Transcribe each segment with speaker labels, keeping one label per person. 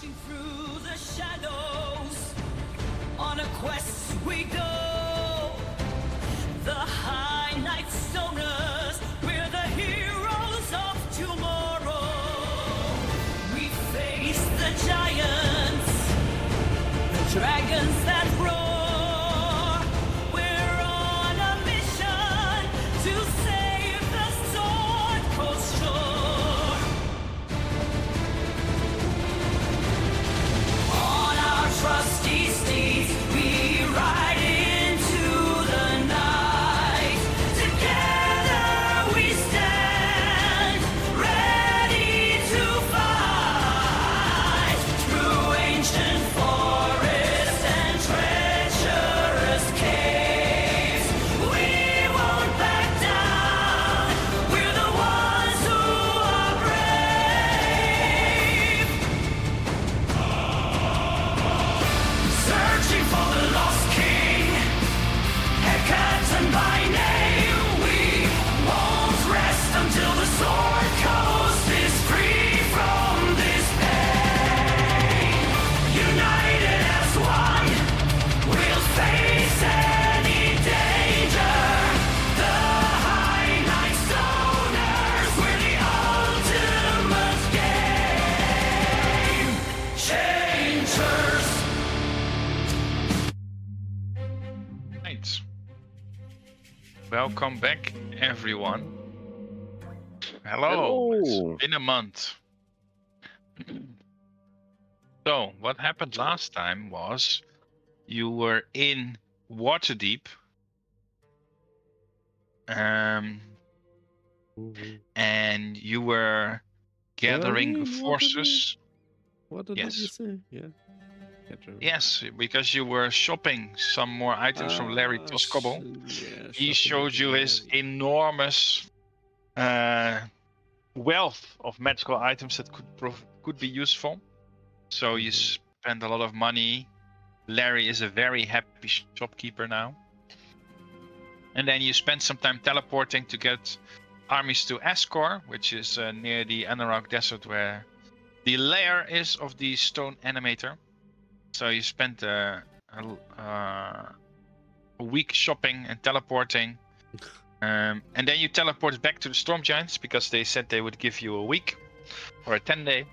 Speaker 1: Marching through the shadows, on a quest we go. The High Night Stoners, we're the heroes of tomorrow. We face the giants, the dragons that roar. We're on a mission to save the Sword Coast shore. On our trusty steeds, we ride into the night. Together we stand, ready to fight. Through ancient forests and treacherous caves, we won't back down. We're the ones who are brave. Searching for the lost king, Hecatan by name. We won't rest until the Sword Coast is free from this pain. United as one, we'll face any danger. The High Night Stoners, we're the ultimate game changers.
Speaker 2: Right. Welcome back, everyone. Hello. It's
Speaker 3: Hello.
Speaker 2: been a month. So, what happened last time was you were in Waterdeep, and you were gathering
Speaker 3: in
Speaker 2: forces.
Speaker 3: What did you
Speaker 2: Yes.
Speaker 3: say? Yeah. Can't remember.
Speaker 2: Yes, because you were shopping some more items from Larry Toscobble. He showed you his enormous wealth of magical items that could be useful. So you spend a lot of money. Larry is a very happy shopkeeper now. And then you spend some time teleporting to get armies to Ascor, which is near the Anarok Desert where the lair is of the stone animator. So you spent a week shopping and teleporting. And then you teleported back to the Storm Giants because they said they would give you a week or a 10-day.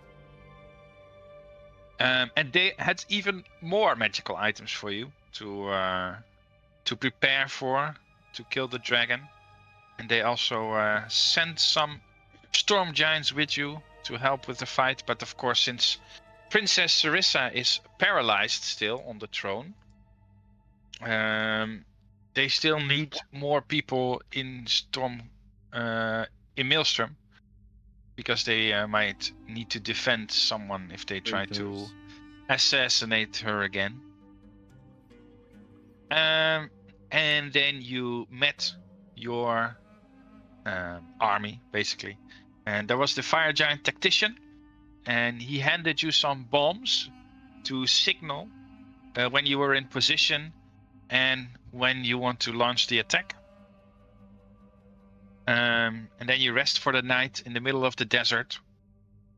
Speaker 2: And they had even more magical items for you to prepare for, to kill the dragon. And they also sent some Storm Giants with you to help with the fight. But of course, since Princess Sarissa is paralyzed still on the throne, they still need more people in Maelstrom, because they might need to defend someone if they try to assassinate her again. And then you met your army, basically. And there was the Fire Giant Tactician, and he handed you some bombs to signal when you were in position and when you want to launch the attack. And then you rest for the night in the middle of the desert.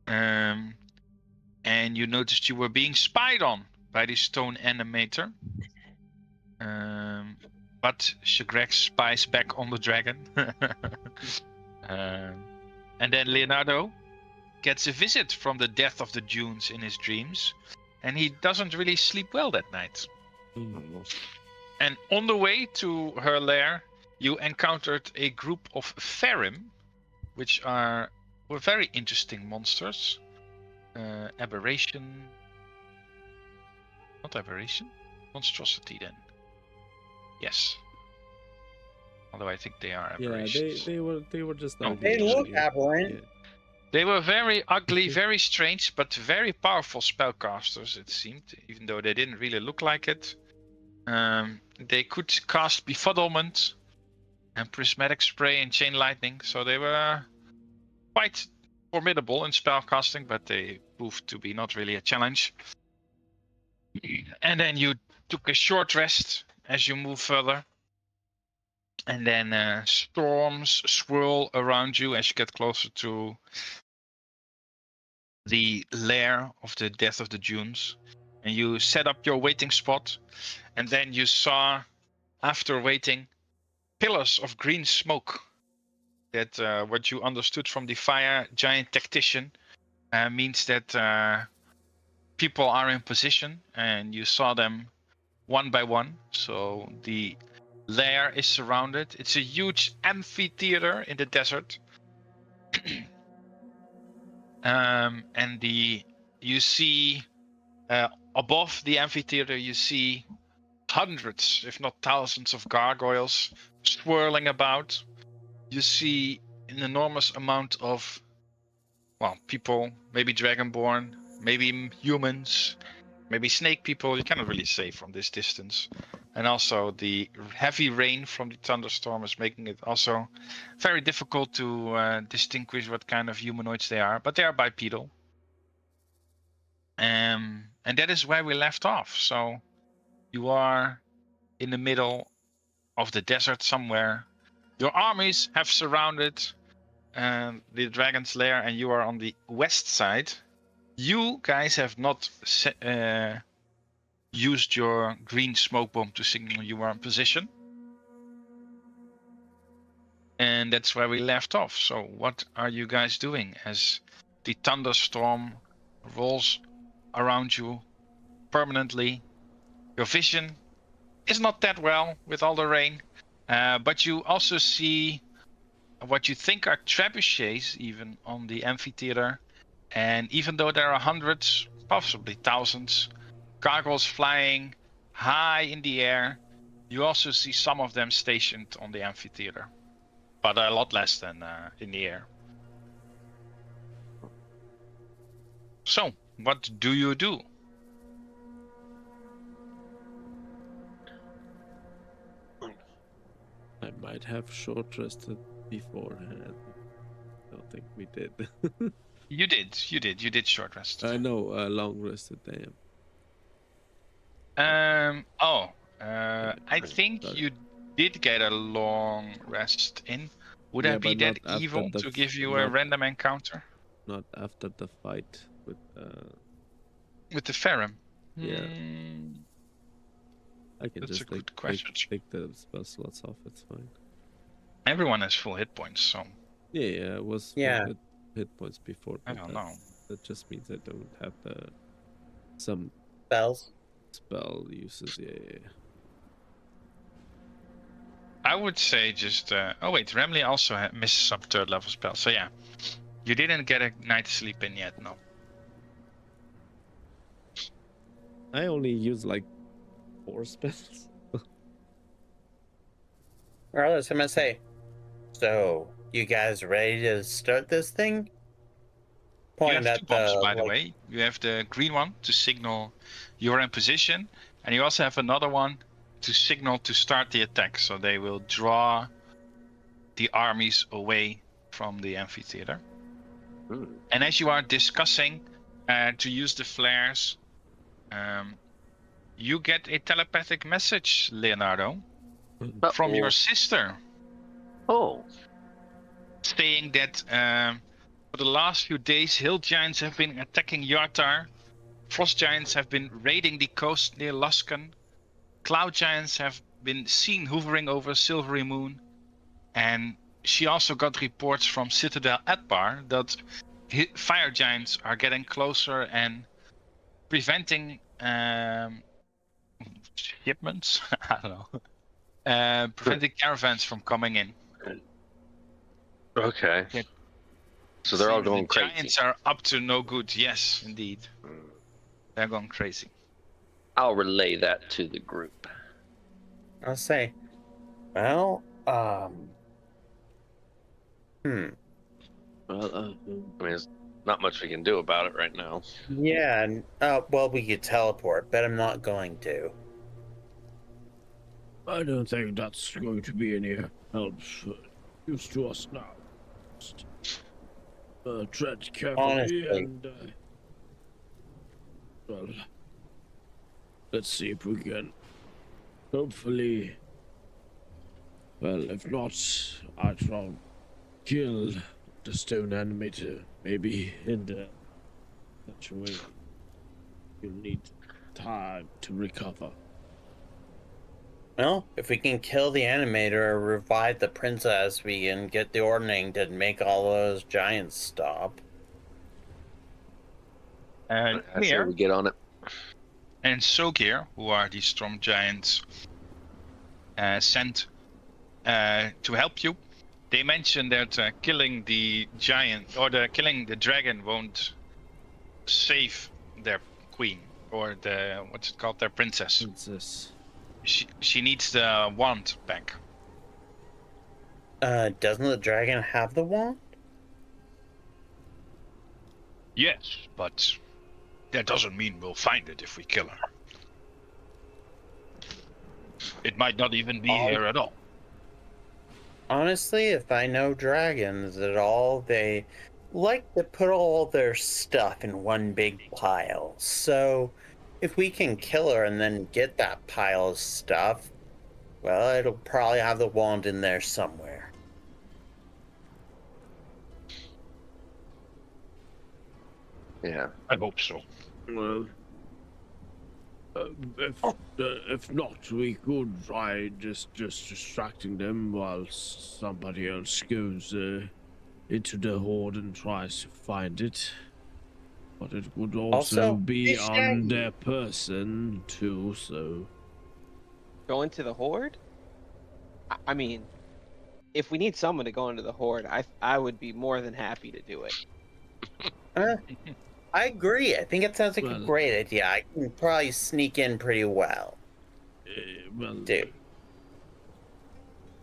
Speaker 2: And you noticed you were being spied on by the stone animator. But Shagreg spies back on the dragon. And then Leonardo gets a visit from the Death of the Dunes in his dreams. And he doesn't really sleep well that night. And on the way to her lair, you encountered a group of Faerun, which were very interesting monsters. Aberration. Not aberration. Monstrosity then. Yes. Although I think they are aberrations.
Speaker 3: Yeah, they were just
Speaker 2: No.
Speaker 3: ugly.
Speaker 4: They look
Speaker 3: Yeah.
Speaker 4: aberrant.
Speaker 3: Yeah.
Speaker 2: They were very ugly, very strange, but very powerful spellcasters, it seemed, even though they didn't really look like it. They could cast Befuddlement and Prismatic Spray and Chain Lightning, so they were quite formidable in spellcasting, but they proved to be not really a challenge. And then you took a short rest as you move further. And then storms swirl around you as you get closer to the lair of the Death of the Dunes, and you set up your waiting spot, and then you saw, after waiting, pillars of green smoke. That what you understood from the fire giant tactician means that people are in position, and you saw them one by one. So the lair is surrounded. It's a huge amphitheater in the desert. And you see above the amphitheater, you see hundreds, if not thousands, of gargoyles swirling about. You see an enormous amount of, well, people, maybe dragonborn, maybe humans, maybe snake people. You cannot really say from this distance. And also the heavy rain from the thunderstorm is making it also very difficult to distinguish what kind of humanoids they are, but they are bipedal. And that is where we left off. So you are in the middle of the desert somewhere. Your armies have surrounded the dragon's lair, and you are on the west side. You guys have not used your green smoke bomb to signal you are in position. And that's where we left off. So what are you guys doing as the thunderstorm rolls around you permanently? Your vision is not that well with all the rain, but you also see what you think are trebuchets even on the amphitheater. And even though there are hundreds, possibly thousands, gargoyles flying high in the air, you also see some of them stationed on the amphitheater, but a lot less than in the air. So, what do you do?
Speaker 3: I might have short rested beforehand. I don't think we did.
Speaker 2: You did short rest.
Speaker 3: I know, long rested I am.
Speaker 2: I think
Speaker 3: Sorry.
Speaker 2: you did get a long rest in. Would
Speaker 3: Yeah,
Speaker 2: that be
Speaker 3: but
Speaker 2: that
Speaker 3: not after
Speaker 2: evil
Speaker 3: the
Speaker 2: to give you a
Speaker 3: not-
Speaker 2: random encounter
Speaker 3: Not after the fight with
Speaker 2: with the Faerun?
Speaker 3: Yeah. I can
Speaker 2: That's
Speaker 3: just
Speaker 2: a good question.
Speaker 3: take the spell slots off, it's fine.
Speaker 2: Everyone has full hit points, so
Speaker 3: Yeah, it was
Speaker 4: Yeah.
Speaker 3: full hit points before.
Speaker 2: I
Speaker 3: but
Speaker 2: don't know.
Speaker 3: That just means I don't have some
Speaker 4: Spells.
Speaker 3: spell uses. Yeah.
Speaker 2: I would say just. Oh wait, Remley also missed some third level spells. So yeah, you didn't get a night's sleep in yet, no.
Speaker 3: I only use like 4 spells.
Speaker 4: Regardless, I'm gonna say. So, you guys ready to start this thing?
Speaker 2: You
Speaker 4: Pointing
Speaker 2: have
Speaker 4: at
Speaker 2: two bombs,
Speaker 4: the
Speaker 2: by the way. You have the green one to signal you're in position, and you also have another one to signal to start the attack. So they will draw the armies away from the amphitheater. And as you are discussing to use the flares, you get a telepathic message, Leonardo, from your sister,
Speaker 5: Oh,
Speaker 2: saying that for the last few days, hill giants have been attacking Yartar, frost giants have been raiding the coast near Luskan, cloud giants have been seen hovering over Silvery Moon, and she also got reports from Citadel Atbar that fire giants are getting closer and preventing shipments. I don't know. Preventing caravans from coming in.
Speaker 5: okay.
Speaker 2: Yeah.
Speaker 5: So they're all
Speaker 2: Seems
Speaker 5: going
Speaker 2: the
Speaker 5: crazy.
Speaker 2: giants are up to no good. Yes, indeed. They're going crazy.
Speaker 5: I'll relay that to the group.
Speaker 4: I'll say, well,
Speaker 5: Well, I mean, there's not much we can do about it right now.
Speaker 4: yeah, and, well, we could teleport, but I'm not going to.
Speaker 3: I don't think that's going to be any help use to us now. Just, tread carefully
Speaker 4: Honestly.
Speaker 3: and well, let's see if we can hopefully, well, if not, I try kill the stone enemy to maybe hinder situation. You'll need time to recover.
Speaker 4: Well, if we can kill the animator or revive the princess, we can get the ordning to make all those giants stop.
Speaker 5: I say
Speaker 2: Lair
Speaker 5: we get on it.
Speaker 2: and Sogir, who are the storm giants sent to help you, they mentioned that killing the giant or killing the dragon won't save their queen or what's it called, their princess.
Speaker 3: Princess.
Speaker 2: She needs the wand back.
Speaker 4: Doesn't the dragon have the wand?
Speaker 2: Yes, but that doesn't mean we'll find it if we kill her. It might not even be here at all.
Speaker 4: Honestly, if I know dragons at all, they like to put all their stuff in one big pile. So, if we can kill her and then get that pile of stuff, well, it'll probably have the wand in there somewhere.
Speaker 5: Yeah.
Speaker 2: I hope so.
Speaker 3: Well, if not, we could try just distracting them while somebody else goes into the horde and tries to find it. But it would also be on
Speaker 4: Shaggy.
Speaker 3: their person too, so...
Speaker 6: Go into the horde? I mean, if we need someone to go into the horde, I would be more than happy to do it.
Speaker 4: I agree. I think it sounds like a
Speaker 3: Well-
Speaker 4: great idea. I can probably sneak in pretty well.
Speaker 3: well,
Speaker 4: Dude.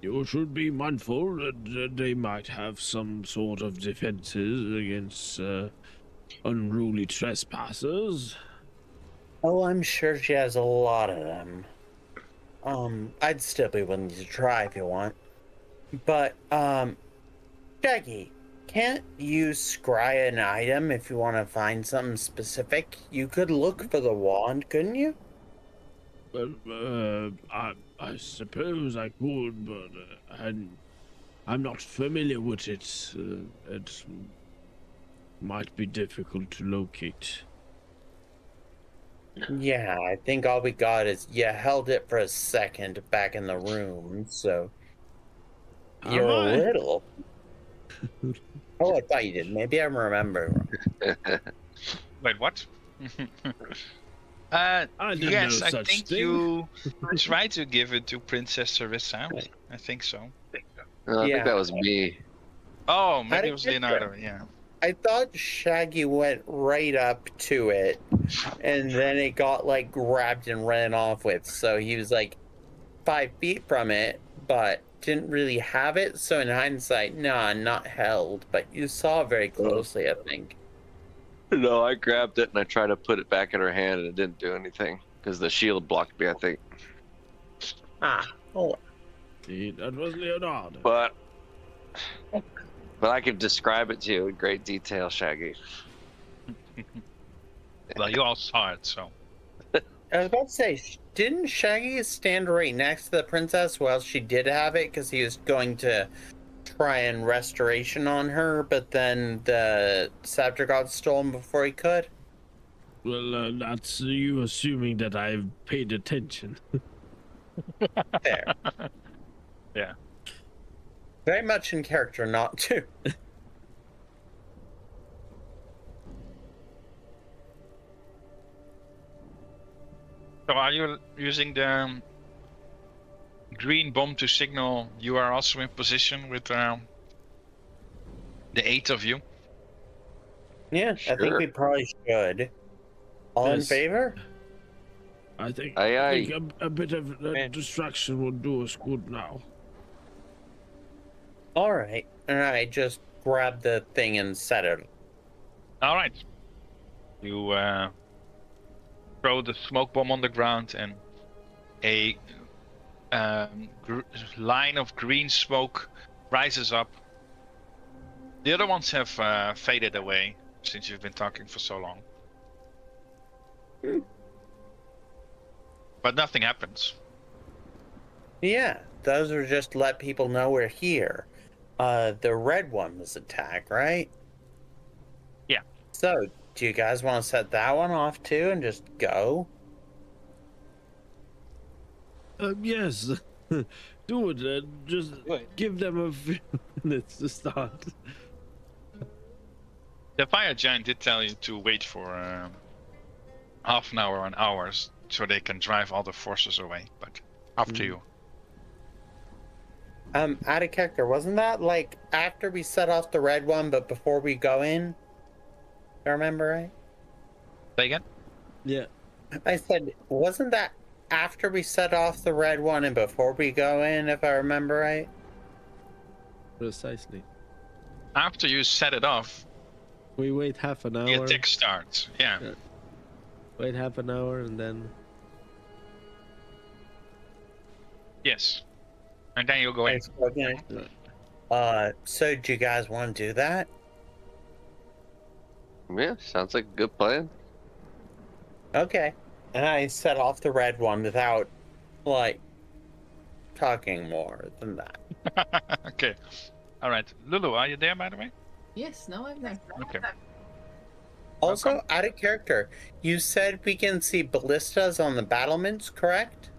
Speaker 3: you should be mindful that they might have some sort of defenses against unruly trespassers.
Speaker 4: Oh, I'm sure she has a lot of them. I'd still be willing to try if you want. But, Shaggy, can't you scry an item if you want to find something specific? You could look for the wand, couldn't you?
Speaker 3: Well, I suppose I could, but I'm not familiar with it. It might be difficult to locate.
Speaker 4: Yeah, I think all we got is you held it for a second back in the room, so you're a
Speaker 3: Am I?
Speaker 4: little. Oh, I thought you did. Maybe I'm remembering wrong.
Speaker 2: Wait, what?
Speaker 3: I didn't
Speaker 2: yes,
Speaker 3: know
Speaker 2: I
Speaker 3: such
Speaker 2: think
Speaker 3: thing.
Speaker 2: you tried to give it to Princess Sarissa. I think so.
Speaker 5: I
Speaker 4: Yeah.
Speaker 5: think that was me.
Speaker 2: Oh,
Speaker 4: How
Speaker 2: maybe
Speaker 4: did
Speaker 2: it was
Speaker 4: you get
Speaker 2: Leonardo. Yeah.
Speaker 4: I thought Shaggy went right up to it, and then it got like grabbed and ran off with. So he was like 5 feet from it, but didn't really have it. So in hindsight, nah, not held. But you saw very closely, I think.
Speaker 5: No, I grabbed it and I tried to put it back in her hand and it didn't do anything because the shield blocked me, I think.
Speaker 4: Oh,
Speaker 3: See, that was Leonardo.
Speaker 5: But I could describe it to you in great detail, Shaggy.
Speaker 2: Well, you all saw it, so.
Speaker 4: I was about to say, didn't Shaggy stand right next to the princess while she did have it? Because he was going to try and restoration on her, but then the scepter got stolen before he could.
Speaker 3: Well, that's you assuming that I've paid attention.
Speaker 4: There.
Speaker 2: Yeah.
Speaker 4: Very much in character not to.
Speaker 2: So are you using the green bomb to signal you are also in position with the 8 of you?
Speaker 4: Yeah, I think
Speaker 5: Sure.
Speaker 4: we probably should. All in
Speaker 3: Yes.
Speaker 4: favor?
Speaker 3: I think,
Speaker 5: Aye,
Speaker 3: I
Speaker 5: aye.
Speaker 3: think a bit of
Speaker 6: Man.
Speaker 3: distraction would do us good now.
Speaker 4: Alright. Alright, just grab the thing and set it.
Speaker 2: All right. You throw the smoke bomb on the ground, and a line of green smoke rises up. The other ones have faded away since you've been talking for so long. But nothing happens.
Speaker 4: Yeah, those are just to let people know we're here. The red one was attack, right?
Speaker 2: Yeah.
Speaker 4: So, do you guys want to set that one off too and just go?
Speaker 3: Yes. Do it. Just
Speaker 6: Do it.
Speaker 3: give them a few minutes to start.
Speaker 2: The fire giant did tell you to wait for half an hour and hours so they can drive all the forces away, but up to you.
Speaker 4: Out of character, wasn't that like after we set off the red one, but before we go in? I remember right?
Speaker 2: Say again?
Speaker 3: Yeah.
Speaker 4: I said, wasn't that after we set off the red one and before we go in, if I remember right?
Speaker 3: Precisely.
Speaker 2: After you set it off,
Speaker 3: We wait half an
Speaker 2: the
Speaker 3: hour.
Speaker 2: attack starts. Yeah.
Speaker 3: Yeah. Wait half an hour and then.
Speaker 2: Yes. And then you'll go in.
Speaker 4: Okay. So do you guys want to do that?
Speaker 5: Yeah, sounds like a good plan.
Speaker 4: Okay. And I set off the red one without, like, talking more than that.
Speaker 2: Okay. All right. Lulu, are you there, by the way?
Speaker 7: Yes, no, I'm there.
Speaker 2: Okay.
Speaker 4: Also,
Speaker 2: Welcome.
Speaker 4: out of character, you said we can see ballistas on the battlements, correct?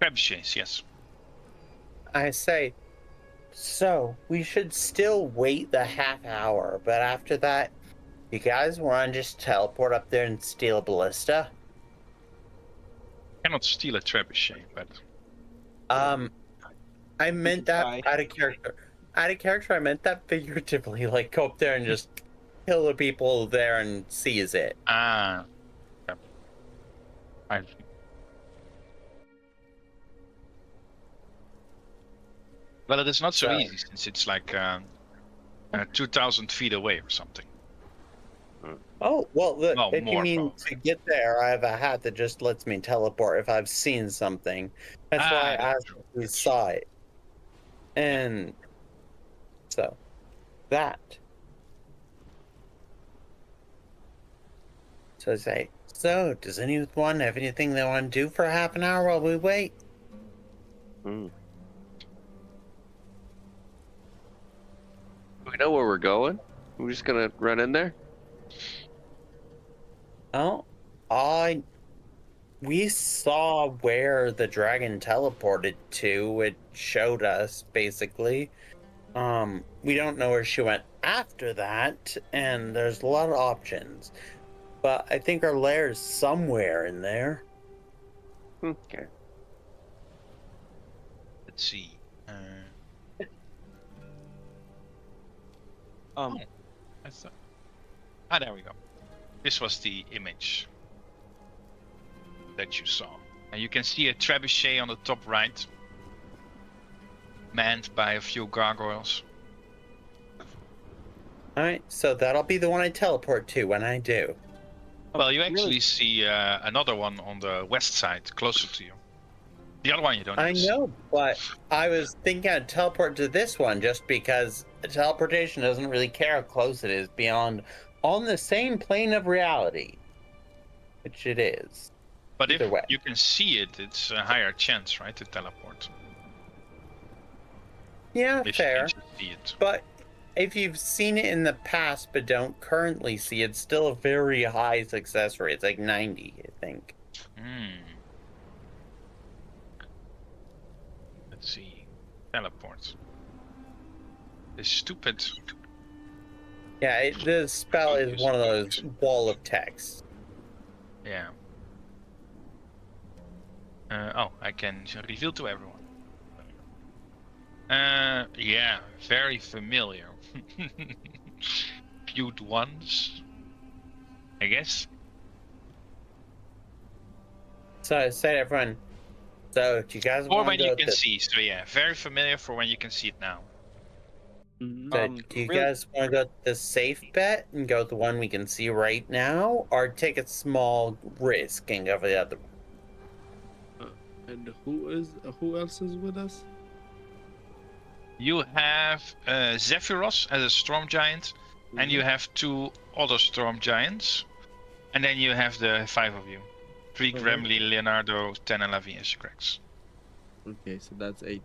Speaker 2: Trebuchets, yes.
Speaker 4: I say, so we should still wait the half hour, but after that, you guys want to just teleport up there and steal a ballista?
Speaker 2: Cannot steal a trebuchet, but
Speaker 4: I meant that
Speaker 6: try.
Speaker 4: out of character. Out of character, I meant that figuratively, like go up there and just kill the people there and seize it.
Speaker 2: yeah. I Well, it is not so
Speaker 4: So-
Speaker 2: easy since it's like 2,000 feet away or something.
Speaker 4: Oh, well,
Speaker 2: Well,
Speaker 4: if you
Speaker 2: more
Speaker 4: mean
Speaker 2: probably.
Speaker 4: to get there, I have a hat that just lets me teleport if I've seen something. That's why I
Speaker 2: that's
Speaker 4: asked
Speaker 2: true,
Speaker 4: if we
Speaker 2: that's
Speaker 4: saw it. And so, that. So I say, so does anyone have anything they want to do for half an hour while we wait?
Speaker 5: Hmm. Do we know where we're going? We're just gonna run in there?
Speaker 4: Oh, we saw where the dragon teleported to. It showed us basically. We don't know where she went after that, and there's a lot of options. But I think our lair is somewhere in there.
Speaker 5: Okay.
Speaker 2: Let's see. That's there we go. This was the image that you saw. And you can see a trebuchet on the top right, manned by a few gargoyles.
Speaker 4: Alright, so that'll be the one I teleport to when I do.
Speaker 2: Well, you
Speaker 6: Really?
Speaker 2: actually see another one on the west side, closer to you. The other one you don't
Speaker 4: I
Speaker 2: even see.
Speaker 4: know, but I was thinking I'd teleport to this one just because teleportation doesn't really care how close it is beyond on the same plane of reality. Which it is.
Speaker 2: But if
Speaker 4: either way.
Speaker 2: you can see it, it's a higher chance, right, to teleport.
Speaker 4: Yeah,
Speaker 2: If
Speaker 4: fair.
Speaker 2: you can see it.
Speaker 4: But if you've seen it in the past but don't currently see it, it's still a very high success rate. It's like 90, I think.
Speaker 2: Let's see. Teleport. This stupid.
Speaker 4: Yeah, the spell is one of those wall of text.
Speaker 2: Yeah. Oh, I can reveal to everyone. Yeah, very familiar. Viewed once, I guess.
Speaker 4: So I said, everyone. So do you guys
Speaker 2: Or
Speaker 4: want
Speaker 2: when
Speaker 4: to
Speaker 2: you
Speaker 4: go?
Speaker 2: can see. So yeah, very familiar for when you can see it now.
Speaker 3: Mhm.
Speaker 4: Do you
Speaker 6: really-
Speaker 4: guys want to go with the safe bet and go with the one we can see right now, or take a small risk and go for the other one?
Speaker 3: And who else is with us?
Speaker 2: You have Zephyros as a storm giant, and you have 2 other storm giants, and then you have the 5 of you. 3
Speaker 3: Okay.
Speaker 2: Gremlin, Leonardo, 10 and Lavinia Shkreks.
Speaker 3: Okay, so that's 8.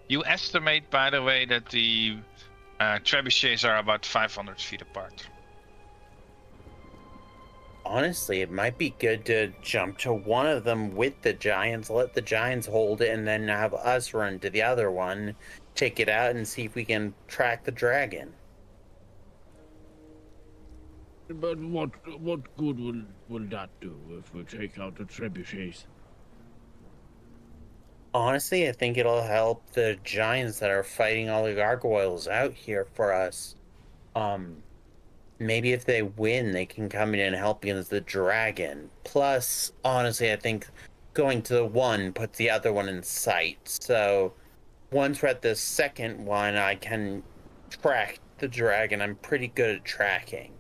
Speaker 2: You estimate, by the way, that the Trebuchets are about 500 feet apart.
Speaker 4: Honestly, it might be good to jump to one of them with the giants, let the giants hold it, and then have us run to the other one, take it out, and see if we can track the dragon.
Speaker 3: But what good will that do if we take out the trebuchets?
Speaker 4: Honestly, I think it'll help the giants that are fighting all the gargoyles out here for us. Maybe if they win, they can come in and help against the dragon. Plus, honestly, I think going to the one puts the other one in sight. So once we're at the second one, I can track the dragon. I'm pretty good at tracking.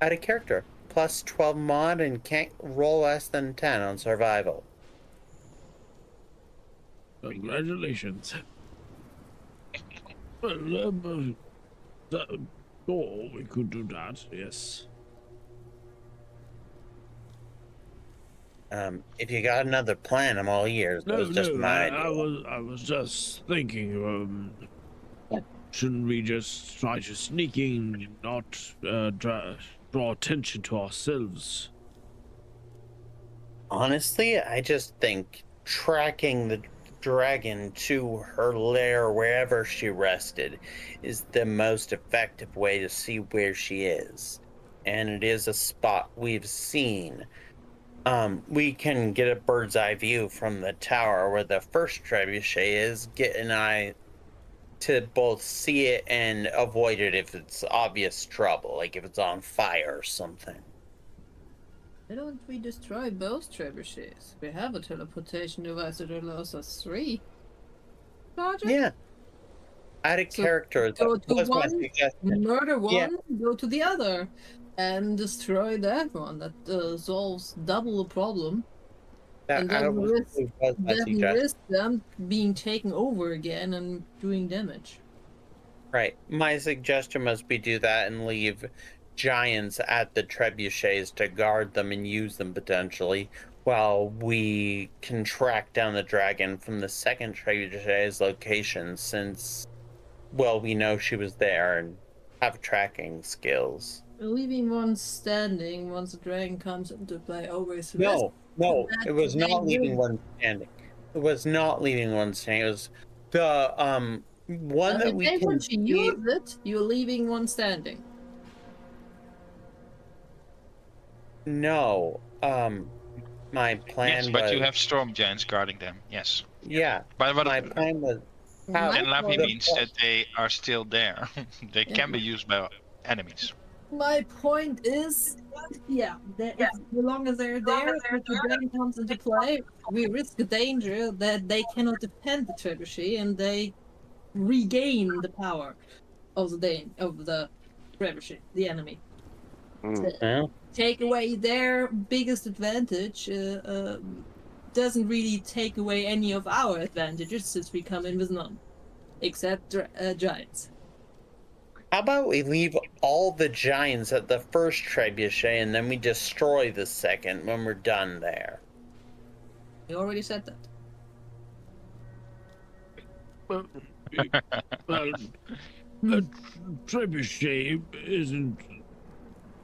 Speaker 4: Add a character. Plus 12 mod and can't roll less than 10 on survival.
Speaker 3: Congratulations. Well, we could do that. Yes.
Speaker 4: If you got another plan, I'm all ears. That was just my idea.
Speaker 3: I was just thinking. Shouldn't we just try to sneak in, not draw attention to ourselves?
Speaker 4: Honestly, I just think tracking the dragon to her lair, wherever she rested, is the most effective way to see where she is. And it is a spot we've seen. We can get a bird's eye view from the tower where the first trebuchet is, get an eye to both see it and avoid it if it's obvious trouble, like if it's on fire or something.
Speaker 7: Why don't we destroy both trebuchets? We have a teleportation device that allows us 3. Project?
Speaker 4: Yeah. Add a
Speaker 7: So
Speaker 4: character.
Speaker 7: go to
Speaker 4: was my
Speaker 7: one,
Speaker 4: suggestion.
Speaker 7: murder one,
Speaker 4: Yeah.
Speaker 7: go to the other, and destroy that one. That solves double the problem. And doesn't risk them being taken over again and doing damage.
Speaker 4: Right. My suggestion must be do that and leave giants at the trebuchets to guard them and use them potentially, while we can track down the dragon from the second trebuchet's location, since, well, we know she was there and have tracking skills.
Speaker 7: Leaving one standing once the dragon comes into play always risks.
Speaker 4: No, it was not leaving one standing. It was not leaving one standing. It was the one that we can
Speaker 7: Once you use it, you're leaving one standing.
Speaker 4: No. My plan
Speaker 2: Yes, but
Speaker 4: was,
Speaker 2: you have storm giants guarding them. Yes.
Speaker 4: yeah.
Speaker 2: But
Speaker 4: My plan was how
Speaker 2: and Lavi
Speaker 4: the-
Speaker 2: means that they are still there. They can be used by enemies.
Speaker 7: My point is, yeah, as long as they're there, if the dragon comes into play, we risk the danger that they cannot defend the trebuchet and they regain the power of the trebuchet, the enemy.
Speaker 4: Well,
Speaker 7: Take away their biggest advantage doesn't really take away any of our advantages, since we come in with none, except giants.
Speaker 4: how about we leave all the giants at the first trebuchet and then we destroy the second when we're done there?
Speaker 7: You already said that.
Speaker 3: Well, a trebuchet isn't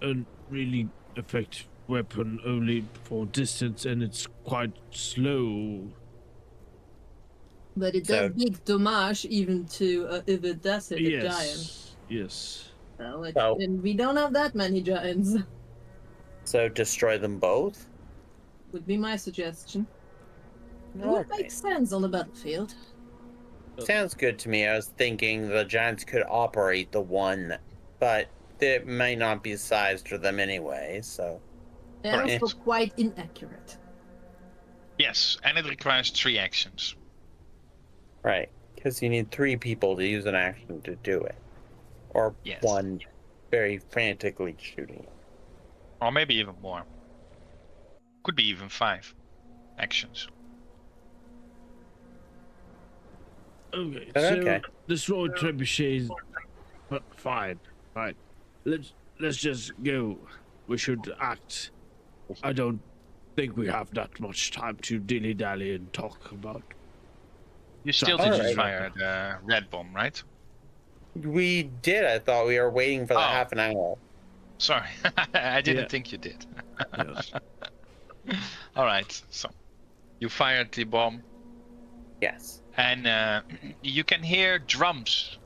Speaker 3: a really effective weapon, only for distance, and it's quite slow.
Speaker 7: But it
Speaker 4: So-
Speaker 7: does big damage even to if it does hit a giant.
Speaker 3: Yes.
Speaker 4: So-
Speaker 7: And we don't have that many giants.
Speaker 4: So destroy them both?
Speaker 7: Would be my suggestion. It would
Speaker 4: Alright.
Speaker 7: make sense on the battlefield.
Speaker 4: Sounds good to me. I was thinking the giants could operate the one, but it may not be sized for them anyway, so.
Speaker 7: They're
Speaker 2: Correct.
Speaker 7: also quite inaccurate.
Speaker 2: Yes, and it requires 3 actions.
Speaker 4: Right. Because you need 3 people to use an action to do it. Or
Speaker 2: Yes.
Speaker 4: one very frantically shooting it.
Speaker 2: Or maybe even more. Could be even 5 actions.
Speaker 3: Okay.
Speaker 4: Okay.
Speaker 3: So destroy trebuchets. But fine. Fine. Let's just go. We should act. I don't think we have that much time to dilly-dally and talk about
Speaker 2: You still
Speaker 3: Strategy
Speaker 2: didn't
Speaker 4: Alright.
Speaker 2: fire the red bomb, right?
Speaker 4: We did. I thought we were waiting for the
Speaker 2: Oh.
Speaker 4: half an hour.
Speaker 2: Sorry, I didn't
Speaker 3: Yeah.
Speaker 2: think you did.
Speaker 3: Yes.
Speaker 2: All right, so you fired the bomb,
Speaker 4: Yes.
Speaker 2: and you can hear drums,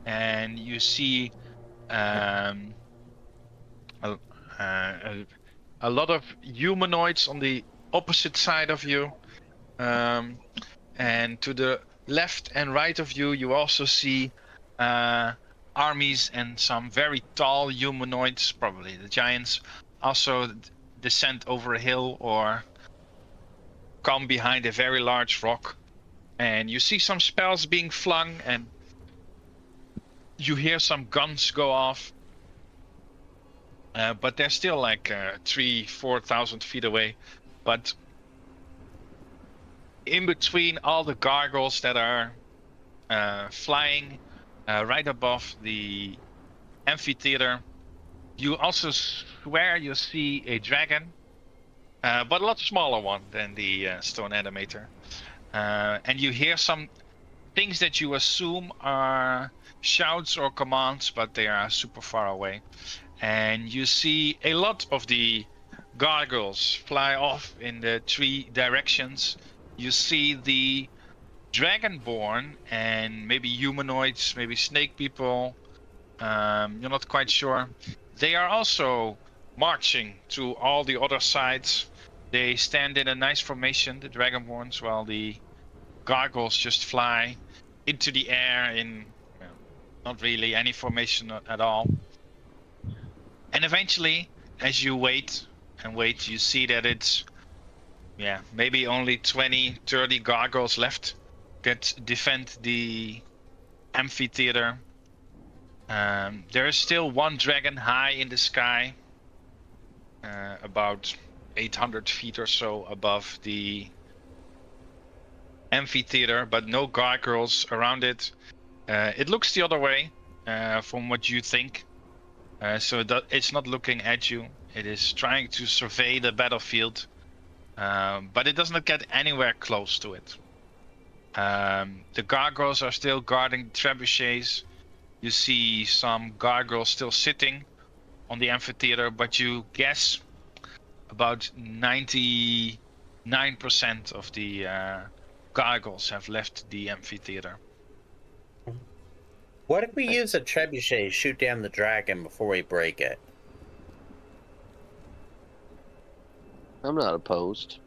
Speaker 2: and you see um, a, a lot of humanoids on the opposite side of you, and to the left and right of you, you also see armies and some very tall humanoids, probably the giants, also descend over a hill or come behind a very large rock. And you see some spells being flung, and you hear some guns go off. But they're still like 3,000-4,000 feet away. But in between all the gargoyles that are flying right above the amphitheater, you also swear you see a dragon, but a lot smaller one than the stone animator. And you hear some things that you assume are shouts or commands, but they are super far away. And you see a lot of the gargoyles fly off in the three directions. You see the dragonborn and maybe humanoids, maybe snake people. You're not quite sure. They are also marching to all the other sides. They stand in a nice formation, the dragonborns, while the gargoyles just fly into the air in not really any formation at all. And eventually, as you wait and wait, you see that it's maybe only 20-30 gargoyles left that defend the amphitheater. There is still one dragon high in the sky, about 800 feet or so above the amphitheater, but no gargoyles around it. It looks the other way from what you think. So it's not looking at you. It is trying to survey the battlefield, but it does not get anywhere close to it. The gargoyles are still guarding trebuchets. You see some gargoyles still sitting on the amphitheater, but you guess about 99% of the gargoyles have left the amphitheater.
Speaker 4: What if we use a trebuchet to shoot down the dragon before we break it?
Speaker 5: I'm not opposed.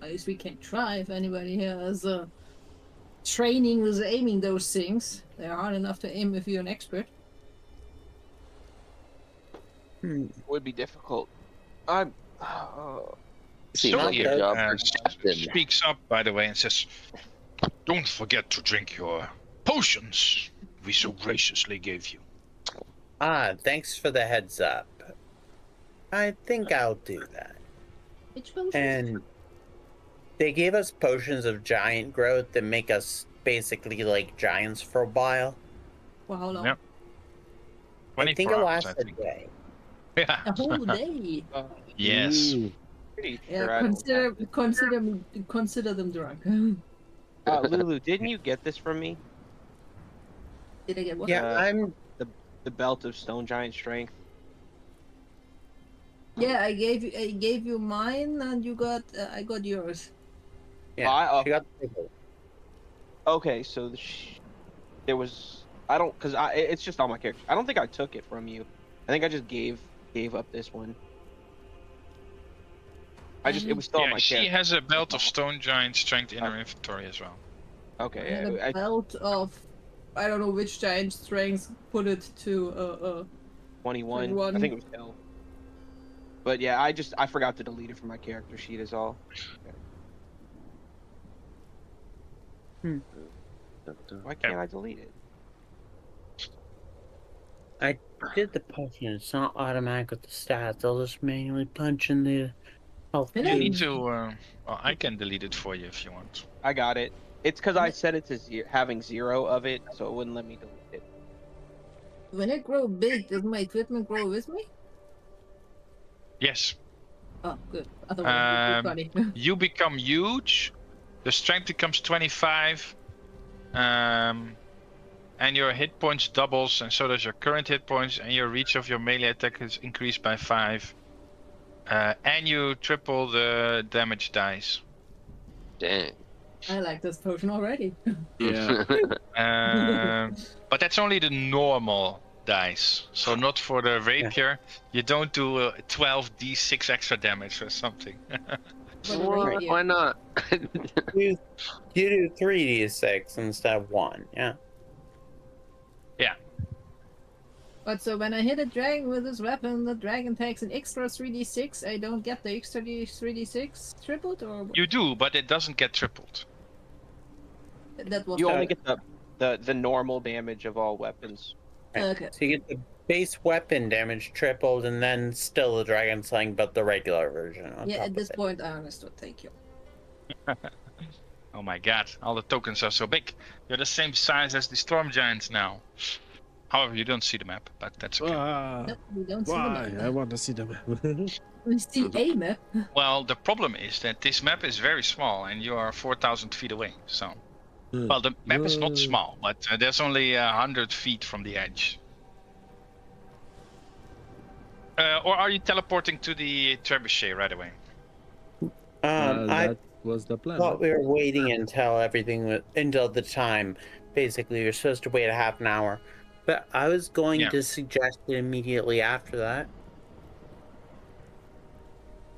Speaker 7: At least we can try if anybody here has training with aiming those things. They're hard enough to aim if you're an expert.
Speaker 6: Would be difficult. I'm.
Speaker 5: Seems like
Speaker 2: Sylvia
Speaker 5: a job.
Speaker 2: speaks up, by the way, and says, "Don't forget to drink your potions we so graciously gave you."
Speaker 4: Thanks for the heads up. I think I'll do that.
Speaker 7: Which potions?
Speaker 4: And they gave us potions of giant growth that make us basically like giants for a while.
Speaker 7: For how long?
Speaker 2: Yep.
Speaker 4: I think
Speaker 2: 24
Speaker 4: it
Speaker 2: hours,
Speaker 4: lasts
Speaker 2: I
Speaker 4: a
Speaker 2: think.
Speaker 4: day.
Speaker 2: Yeah.
Speaker 7: A whole day.
Speaker 2: Yes.
Speaker 6: Pretty
Speaker 7: Yeah,
Speaker 6: sure I don't
Speaker 7: consider them drunk.
Speaker 6: Lulu, didn't you get this from me?
Speaker 7: Did I get what?
Speaker 4: Yeah, I'm.
Speaker 6: The belt of stone giant strength.
Speaker 7: Yeah, I gave you mine, and you got I got yours.
Speaker 4: Yeah, she got the paper.
Speaker 6: Okay, so there was it's just on my character. I don't think I took it from you. I think I just gave up this one. It was still on my
Speaker 2: She
Speaker 6: character.
Speaker 2: has a belt of stone giant strength in her inventory as well.
Speaker 6: Okay,
Speaker 7: And
Speaker 6: yeah,
Speaker 7: a belt of I don't know which giant strength put it to
Speaker 6: 21. I
Speaker 7: 21.
Speaker 6: think it was hell. But yeah, I forgot to delete it from my character sheet is all. Why can't I delete it?
Speaker 4: I did the potion. It's not automatic with the stats. I'll just manually punch in the health.
Speaker 7: Yeah,
Speaker 2: You
Speaker 4: cube.
Speaker 2: need to. Well, I can delete it for you if you want.
Speaker 6: I got it. It's because I set it to having 0 of it, so it wouldn't let me delete it.
Speaker 7: when I grow big, does my equipment grow with me?
Speaker 2: Yes.
Speaker 7: Oh, good. Otherwise, it would be funny.
Speaker 2: You become huge. The strength becomes 25. And your hit points doubles, and so does your current hit points, and your reach of your melee attack is increased by 5. And you triple the damage dice.
Speaker 5: Dang.
Speaker 7: I like this potion already.
Speaker 3: Yeah.
Speaker 2: But that's only the normal dice, so not for the rapier. You don't do 12d6 extra damage or something.
Speaker 7: For the
Speaker 5: What?
Speaker 7: rapier.
Speaker 5: Why not?
Speaker 4: You do 3d6 instead of 1. Yeah.
Speaker 7: But so when I hit a dragon with this weapon, the dragon takes an extra 3d6. I don't get the extra 3d6 tripled, or what?
Speaker 2: You do, but it doesn't get tripled.
Speaker 7: That was
Speaker 6: You
Speaker 4: So-
Speaker 6: only get the normal damage of all weapons.
Speaker 7: okay.
Speaker 4: So you get the base weapon damage tripled, and then still the dragon slaying, but the regular version. On
Speaker 7: Yeah,
Speaker 4: top
Speaker 7: at this
Speaker 4: of it.
Speaker 7: point I understood. Thank you.
Speaker 2: Oh my god, all the tokens are so big. You're the same size as the storm giants now. However, you don't see the map, but that's okay.
Speaker 7: No, we don't see
Speaker 3: Why?
Speaker 7: the
Speaker 3: I
Speaker 7: map.
Speaker 3: want to see the map.
Speaker 7: We see a map.
Speaker 2: Well, the problem is that this map is very small and you are 4,000 feet away. So, well, the map is not small, but there's only 100 feet from the edge. Or are you teleporting to the trebuchet right away?
Speaker 4: I
Speaker 3: That was the plan.
Speaker 4: thought we were waiting until until the time. Basically, you're supposed to wait a half an hour, but I was going
Speaker 2: Yeah.
Speaker 4: to suggest it immediately after that.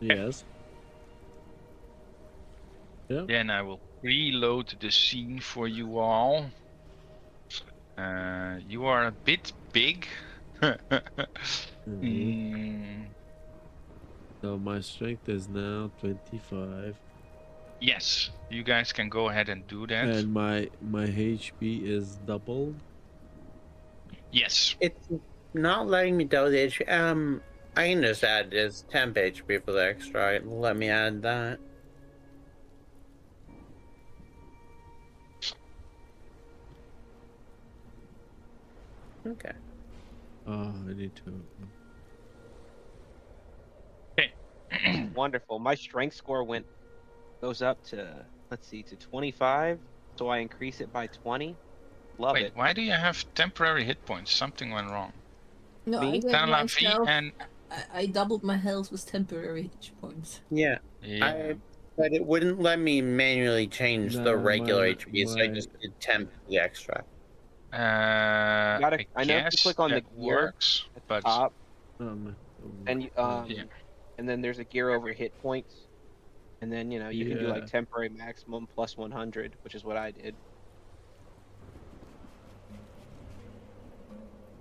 Speaker 3: Yes. Yeah.
Speaker 2: Then I will reload the scene for you all. You are a bit big.
Speaker 3: Mhm. So my strength is now 25,
Speaker 2: Yes, you guys can go ahead and do that.
Speaker 3: and my HP is doubled.
Speaker 2: Yes.
Speaker 4: It's not letting me double the HP. I can just add this temp HP for the extra. Let me add that. Okay.
Speaker 3: Oh, I need to.
Speaker 6: Wonderful. My strength score goes up to, let's see, to 25. So I increase it by 20. Love
Speaker 2: Wait,
Speaker 6: it.
Speaker 2: why do you have temporary hit points? Something went wrong.
Speaker 7: No,
Speaker 6: Me?
Speaker 7: I gave
Speaker 2: Down V
Speaker 7: myself.
Speaker 2: and
Speaker 7: I doubled my health with temporary hit points.
Speaker 4: Yeah.
Speaker 2: yeah.
Speaker 4: But it wouldn't let me manually change the
Speaker 3: No,
Speaker 4: regular
Speaker 3: my-
Speaker 4: HP, so I
Speaker 3: my-
Speaker 4: just did temp the extra.
Speaker 2: I
Speaker 6: know if you
Speaker 2: guess
Speaker 6: click on the
Speaker 2: that
Speaker 6: gear
Speaker 2: works,
Speaker 6: At the
Speaker 2: but
Speaker 6: top,
Speaker 3: Um,
Speaker 6: and you,
Speaker 2: Yeah.
Speaker 6: and then there's a gear over hit points, and then you can do
Speaker 3: Yeah.
Speaker 6: like temporary maximum plus 100, which is what I did.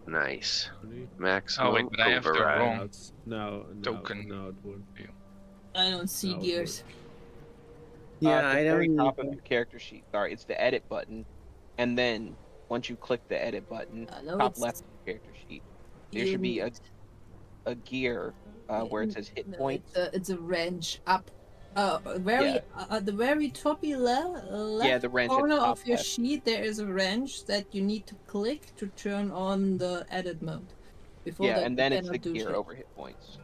Speaker 5: Nice.
Speaker 3: really?
Speaker 5: Maximum
Speaker 2: Oh, wait, but I have the
Speaker 5: override.
Speaker 2: wrong-
Speaker 3: Now it's- now
Speaker 2: token.
Speaker 3: Now it would.
Speaker 7: I don't see
Speaker 3: Oh,
Speaker 7: gears.
Speaker 4: Yeah,
Speaker 6: At the
Speaker 4: I
Speaker 6: very
Speaker 4: don't
Speaker 6: top
Speaker 4: need
Speaker 6: of your character sheet. Sorry, it's the edit button, and then once you click the edit button,
Speaker 7: No,
Speaker 6: top
Speaker 7: it's
Speaker 6: left of your character sheet, there should be a gear where it says hit
Speaker 7: No,
Speaker 6: points.
Speaker 7: It's a wrench up. At the very toppy left
Speaker 6: the wrench at the
Speaker 7: corner
Speaker 6: top
Speaker 7: of your
Speaker 6: left.
Speaker 7: sheet, there is a wrench that you need to click to turn on the edit mode. Before
Speaker 6: Yeah,
Speaker 7: that,
Speaker 6: and
Speaker 7: you
Speaker 6: then it's
Speaker 7: cannot
Speaker 6: the
Speaker 7: do
Speaker 6: gear
Speaker 7: shit.
Speaker 6: over hit points.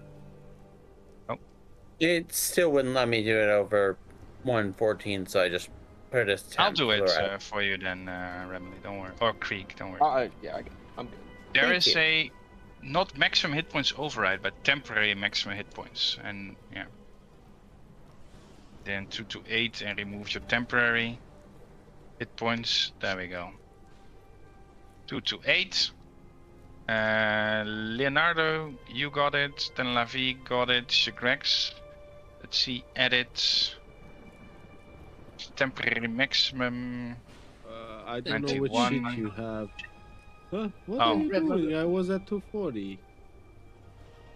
Speaker 4: It still wouldn't let me do it over 114, so I just put a temp
Speaker 2: I'll do
Speaker 4: for
Speaker 2: it
Speaker 4: the rest.
Speaker 2: for you then, Remily. Don't worry. Or Creek, don't worry.
Speaker 6: I'm good.
Speaker 2: There
Speaker 4: thank
Speaker 2: is
Speaker 4: you.
Speaker 2: a not maximum hit points override, but temporary maximum hit points, and yeah. Then 2 to 8 and remove your temporary hit points. There we go. 2 to 8. Leonardo, you got it. Then Lavi got it. Shigrex. Let's see. Edit. Temporary maximum.
Speaker 3: I don't know which
Speaker 2: 91.
Speaker 3: sheet you have. Huh? What
Speaker 2: Oh.
Speaker 3: are you doing? I was at 240.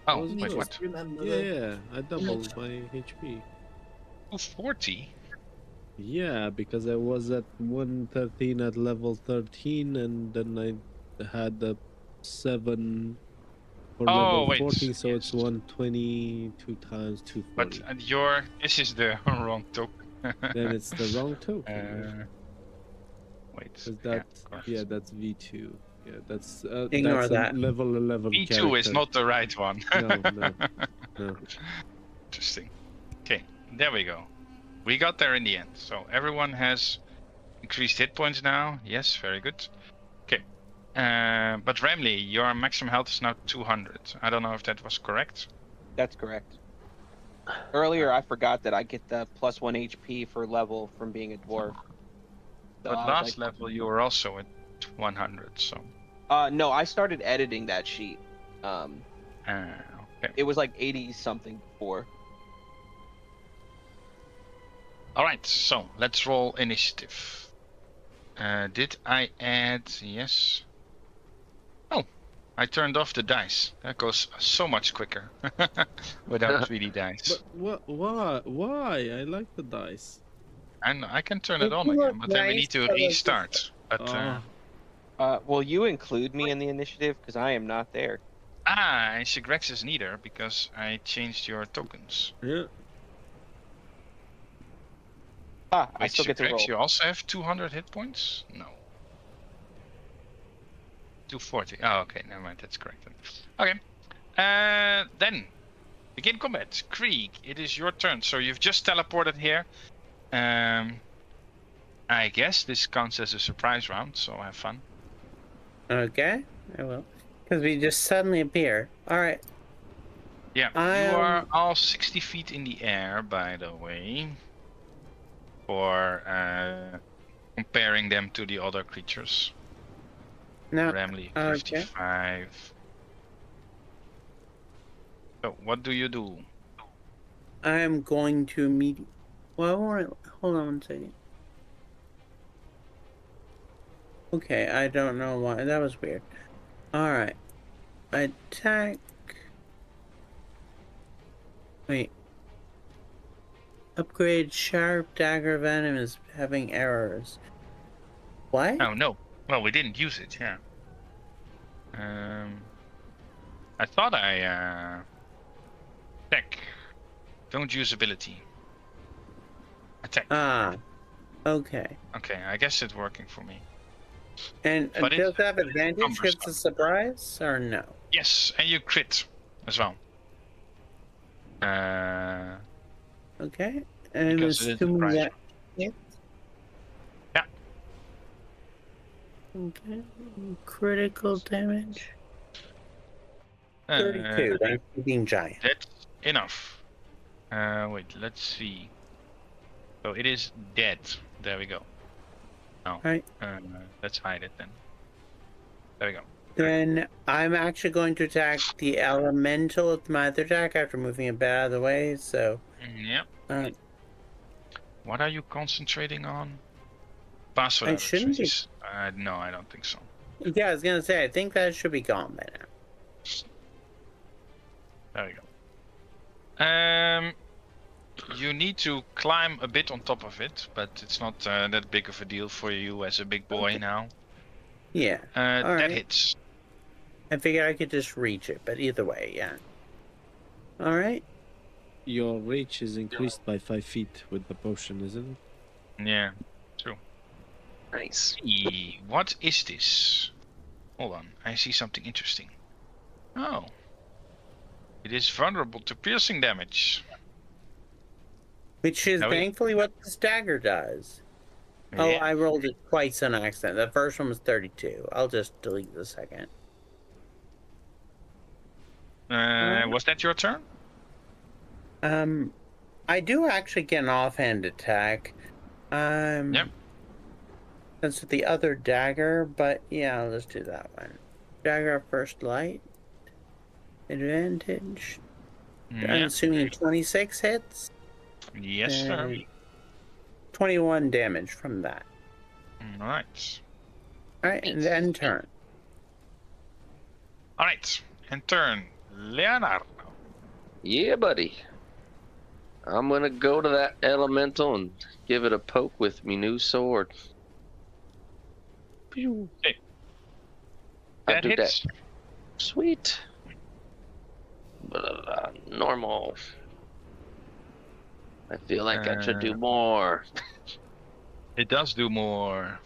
Speaker 2: Oh,
Speaker 3: Was
Speaker 7: Let me
Speaker 2: wait,
Speaker 3: good.
Speaker 2: what?
Speaker 7: just remember
Speaker 3: Yeah,
Speaker 7: the-
Speaker 3: yeah. I doubled my HP.
Speaker 2: 240?
Speaker 3: Yeah, because I was at 113 at level 13, and then I had the 7 for
Speaker 2: Oh,
Speaker 3: level
Speaker 2: wait,
Speaker 3: 14, so it's
Speaker 2: yes.
Speaker 3: 122 times 240.
Speaker 2: But this is the wrong token.
Speaker 3: Then it's the wrong token.
Speaker 2: Wait.
Speaker 3: Is that
Speaker 2: of course.
Speaker 3: yeah, that's V2. Yeah, that's
Speaker 4: Ignore
Speaker 3: that's
Speaker 4: that.
Speaker 3: a level 11
Speaker 2: V2
Speaker 3: character.
Speaker 2: is not the right one.
Speaker 3: No.
Speaker 2: Interesting. Okay, there we go. we got there in the end. So everyone has increased hit points now. Yes, very good. Okay. But Remley, your maximum health is now 200. I don't know if that was correct.
Speaker 6: That's correct. Earlier, I forgot that I get the +1 HP for level from being a dwarf. So
Speaker 2: But
Speaker 6: I was
Speaker 2: last
Speaker 6: like,
Speaker 2: level you were also at 100. So.
Speaker 6: no, I started editing that sheet.
Speaker 2: Okay.
Speaker 6: It was like 80 something before.
Speaker 2: All right. So let's roll initiative. Did I add? Yes. Oh, I turned off the dice. That goes so much quicker without 3D dice.
Speaker 3: But why? I like the dice.
Speaker 2: And I can turn
Speaker 4: It
Speaker 2: it on
Speaker 4: look
Speaker 2: again, but then we
Speaker 4: nice,
Speaker 2: need to
Speaker 4: but it's
Speaker 2: restart. But
Speaker 6: Will you include me in the initiative? Because I am not there.
Speaker 2: and Sigrex is neither because I changed your tokens.
Speaker 3: Yeah.
Speaker 6: Ah, I
Speaker 2: Wait,
Speaker 6: still get to roll.
Speaker 2: Sigrex, you also have 200 hit points? No. 240. Oh, okay, never mind. That's correct. Okay. Then begin combat. Krieg, it is your turn. So you've just teleported here. I guess this counts as a surprise round, so have fun.
Speaker 4: Okay, I will. Because we just suddenly appear. Alright.
Speaker 2: Yeah, you are all 60 feet in the air, by the way. For comparing them to the other creatures.
Speaker 4: Now,
Speaker 2: Ramley,
Speaker 4: okay.
Speaker 2: 55. So, what do you do?
Speaker 4: I'm going to immediately. Well, hold on one second. Okay, I don't know why. That was weird. Alright. Attack. Wait. Upgrade sharp dagger venom is having errors. What?
Speaker 2: Oh, no. Well, we didn't use it, yeah. I thought I... Attack. Don't use ability. Attack.
Speaker 4: Ah. Okay.
Speaker 2: Okay, I guess it's working for me.
Speaker 4: And
Speaker 2: But
Speaker 4: does
Speaker 2: it's
Speaker 4: it have advantage if
Speaker 2: cumbersome.
Speaker 4: it's a surprise or no?
Speaker 2: Yes, and you crit as well.
Speaker 4: Okay. And
Speaker 2: Because it is a
Speaker 4: assuming
Speaker 2: surprise
Speaker 4: that hits.
Speaker 2: Yeah.
Speaker 4: Okay. Critical damage. 32.
Speaker 2: Uh,
Speaker 4: That's being giant.
Speaker 2: That's enough. Wait, let's see. So it is dead. There we go. No.
Speaker 4: Right.
Speaker 2: Let's hide it then. There we go.
Speaker 4: Then I'm actually going to attack the elemental with my other attack after moving it out of the way. So,
Speaker 2: Yep. What are you concentrating on? Password
Speaker 4: I shouldn't be.
Speaker 2: addresses. No, I don't think so.
Speaker 4: Yeah, I was gonna say I think that should be gone by now.
Speaker 2: There we go. You need to climb a bit on top of it, but it's not that big of a deal for you as a big boy now.
Speaker 4: Yeah.
Speaker 2: That
Speaker 4: right.
Speaker 2: hits.
Speaker 4: I figured I could just reach it, but either way, yeah. All right.
Speaker 3: Your reach is increased by 5 feet with the potion, isn't it?
Speaker 2: Yeah, true.
Speaker 5: Nice.
Speaker 2: What is this? Hold on, I see something interesting. Oh. It is vulnerable to piercing damage.
Speaker 4: Which is
Speaker 2: Oh, yeah.
Speaker 4: thankfully what this dagger does. Oh,
Speaker 2: Yeah.
Speaker 4: I rolled it twice on accident. The first one was 32. I'll just delete the second.
Speaker 2: Was that your turn?
Speaker 4: I do actually get an offhand attack.
Speaker 2: Yep.
Speaker 4: That's with the other dagger, but yeah, let's do that one. Dagger of first light. Advantage. I'm
Speaker 2: Yep.
Speaker 4: assuming 26 hits.
Speaker 2: Yes, sir.
Speaker 4: And 21 damage from that.
Speaker 2: Alright.
Speaker 4: Alright, and then turn.
Speaker 2: Alright. And turn. Leonardo.
Speaker 5: Yeah, buddy. I'm gonna go to that elemental and give it a poke with me new sword. Pew.
Speaker 2: Okay.
Speaker 5: I'll
Speaker 2: That
Speaker 5: do
Speaker 2: hits.
Speaker 5: that. Sweet. Normal. I feel like I should do more.
Speaker 2: It does do more.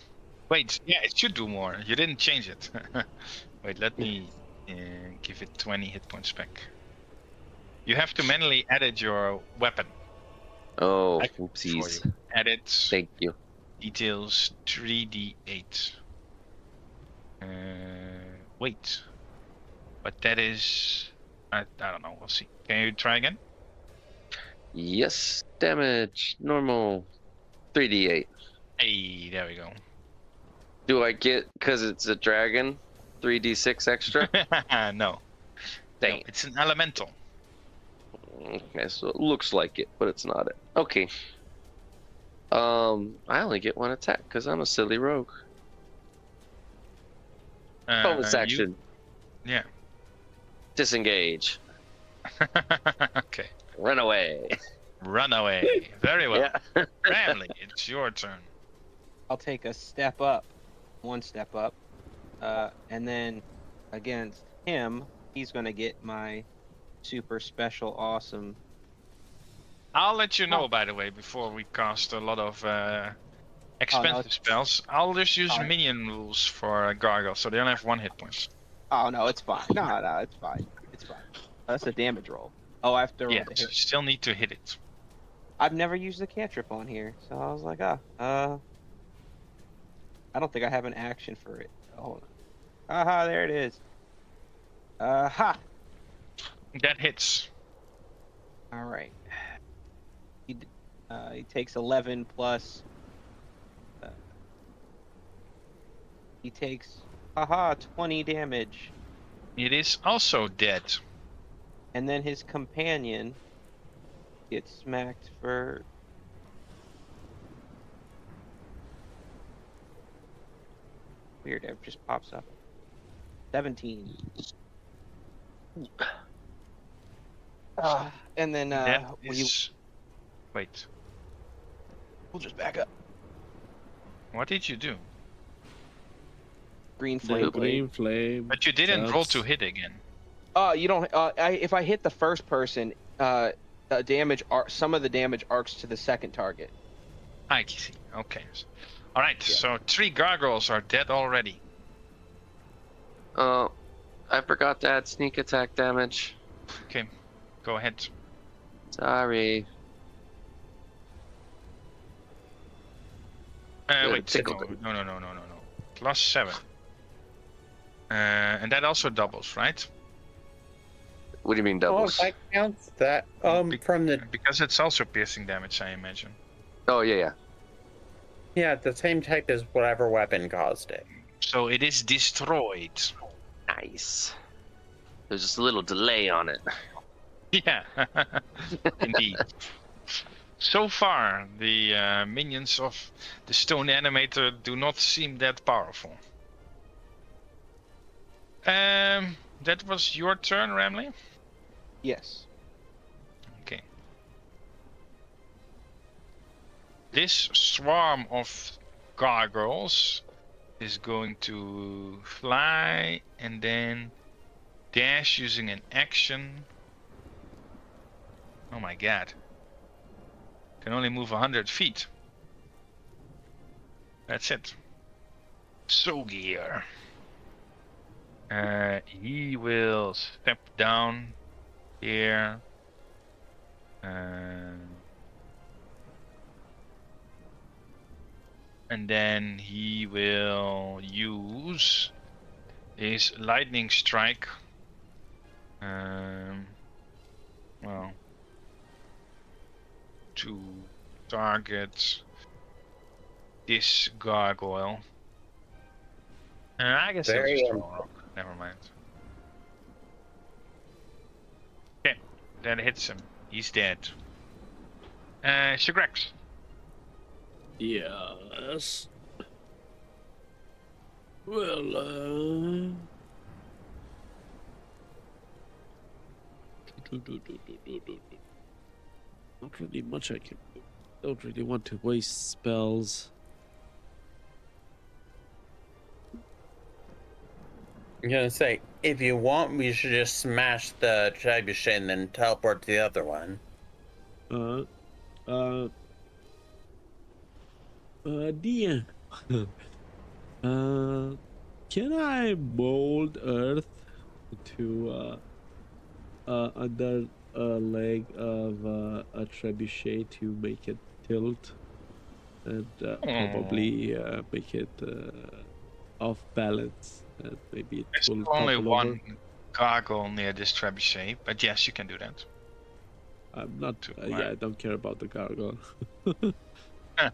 Speaker 2: Wait, yeah, it should do more. You didn't change it. Wait, let me give it 20 hit points back. You have to manually edit your weapon.
Speaker 5: Oh,
Speaker 2: I can for
Speaker 5: oopsies.
Speaker 2: you. Edit
Speaker 5: Thank you.
Speaker 2: details 3d8. Wait, but that is I don't know. We'll see. Can you try again?
Speaker 5: Yes, damage. Normal. 3d8.
Speaker 2: Hey, there we go.
Speaker 5: Do I get, because it's a dragon, 3d6 extra?
Speaker 2: No,
Speaker 5: Dang
Speaker 2: no,
Speaker 5: it.
Speaker 2: it's an elemental.
Speaker 5: Okay, so it looks like it, but it's not it. Okay. I only get one attack because I'm a silly rogue. Bonus
Speaker 2: You,
Speaker 5: action.
Speaker 2: yeah.
Speaker 5: Disengage.
Speaker 2: Okay.
Speaker 5: Run away.
Speaker 2: Run away. Very well.
Speaker 5: Yeah.
Speaker 2: Family, it's your turn.
Speaker 6: I'll take a step up, one step up, and then against him, he's gonna get my super special awesome.
Speaker 2: I'll let you know, by the way, before we cast a lot of expensive
Speaker 6: it's-
Speaker 2: spells. I'll just use
Speaker 6: Alright.
Speaker 2: minion rules for gargoyle, so they only have 1 hit point.
Speaker 6: Oh no, it's fine. No, it's fine. It's fine. That's a damage roll. Oh, I have to roll
Speaker 2: Yeah,
Speaker 6: the
Speaker 2: so you
Speaker 6: hit.
Speaker 2: still need to hit it.
Speaker 6: I've never used the cantrip on here, so I was like, I don't think I have an action for it. Hold on. Aha, there it is. Ha!
Speaker 2: That hits.
Speaker 6: All right. He takes 11 plus. He takes, 20 damage.
Speaker 2: It is also dead.
Speaker 6: And then his companion gets smacked for. Weird, it just pops up. 17. And then
Speaker 2: That
Speaker 6: when you,
Speaker 2: is... Wait,
Speaker 6: we'll just back up.
Speaker 2: what did you do?
Speaker 6: Green
Speaker 3: The
Speaker 6: flame.
Speaker 3: green flame.
Speaker 2: But you didn't roll to
Speaker 3: that's-
Speaker 2: hit again.
Speaker 6: You don't. If I hit the first person, damage. Some of the damage arcs to the second target.
Speaker 2: I see. Okay. Alright, so 3 gargoyles are dead already.
Speaker 5: Oh, I forgot to add sneak attack damage.
Speaker 2: Okay, go ahead.
Speaker 5: Sorry.
Speaker 2: Wait,
Speaker 5: tickle.
Speaker 2: no. Plus 7. And that also doubles, right?
Speaker 5: What do you mean
Speaker 4: Oh,
Speaker 5: doubles?
Speaker 4: that counts. That from the
Speaker 2: Because it's also piercing damage, I imagine.
Speaker 5: Oh, yeah.
Speaker 4: the same type as whatever weapon caused it.
Speaker 2: So it is destroyed.
Speaker 5: Nice. There's just a little delay on it.
Speaker 2: Yeah, indeed. So far, the minions of the stone animator do not seem that powerful. That was your turn, Ramley?
Speaker 6: Yes.
Speaker 2: Okay. This swarm of gargoyles is going to fly and then dash using an action. Oh my god. Can only move 100 feet. That's it. Sogir. He will step down here. And then he will use his lightning strike. Well, to target this gargoyle. I guess
Speaker 4: Very
Speaker 2: it was just wrong. Never mind. Okay, that hits him. He's dead. Shagrex.
Speaker 3: Yes. Well, not really much I can do. Don't really want to waste spells.
Speaker 4: I'm gonna say, if you want, we should just smash the trebuchet and then teleport to the other one.
Speaker 3: Dear. Can I mold Earth to under leg of a trebuchet to make it tilt, and probably make it off balance, and maybe it
Speaker 2: There's
Speaker 3: will
Speaker 2: still only
Speaker 3: topple over.
Speaker 2: one gargoyle near this trebuchet, but yes, you can do that.
Speaker 3: I'm not.
Speaker 2: To
Speaker 3: Yeah, I don't care about the gargoyle.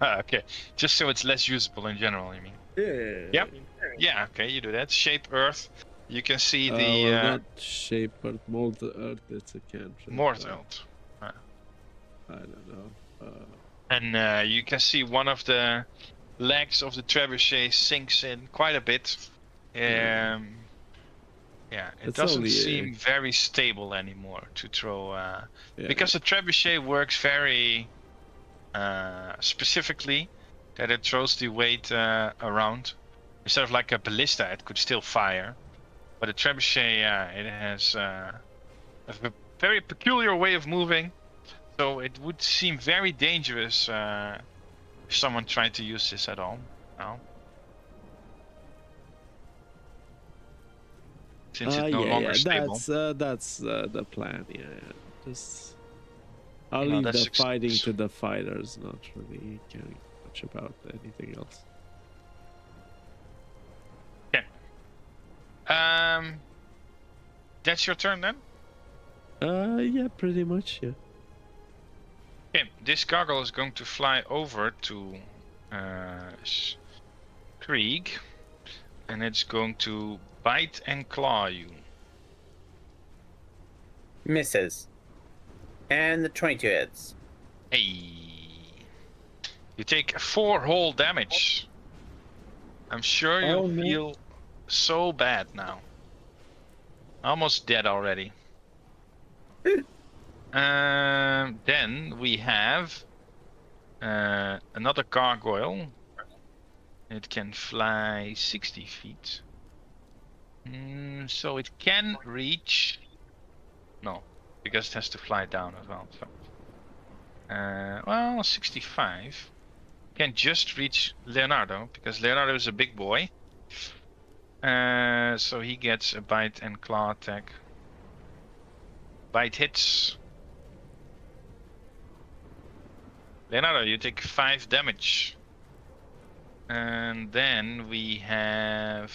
Speaker 2: Okay, just so it's less usable in general, you mean?
Speaker 3: Yeah.
Speaker 2: Yep. Yeah, okay, you do that. Shape Earth. You can see
Speaker 3: Well,
Speaker 2: the
Speaker 3: not shape, but mold the earth. It's a cantrip.
Speaker 2: Mortelt.
Speaker 3: I don't know.
Speaker 2: And you can see one of the legs of the trebuchet sinks in quite a bit.
Speaker 3: Yeah.
Speaker 2: Yeah, it
Speaker 3: It's
Speaker 2: doesn't
Speaker 3: only
Speaker 2: seem very stable anymore to throw.
Speaker 3: yeah.
Speaker 2: Because the trebuchet works very specifically, that it throws the weight around. Instead of like a ballista, it could still fire. But a trebuchet, it has a very peculiar way of moving. So it would seem very dangerous if someone tried to use this at all. Now. Since it's no longer stable.
Speaker 3: That's the plan. Yeah, yeah. Just I'll
Speaker 2: You know,
Speaker 3: leave
Speaker 2: that's
Speaker 3: the fighting
Speaker 2: success.
Speaker 3: to the fighters. Not really caring much about anything else.
Speaker 2: That's your turn then?
Speaker 3: Yeah, pretty much. Yeah.
Speaker 2: Okay, this gargoyle is going to fly over to Krieg, and it's going to bite and claw you.
Speaker 4: Misses. And the 22 hits.
Speaker 2: Hey, you take 4 whole damage. I'm sure
Speaker 4: Oh,
Speaker 2: you'll
Speaker 4: no.
Speaker 2: feel so bad now. Almost dead already. Then we have another gargoyle. It can fly 60 feet. So it can reach... No, because it has to fly down as well. So. Well, 65. Can just reach Leonardo, because Leonardo is a big boy. So he gets a bite and claw attack. Bite hits. Leonardo, you take 5 damage. And then we have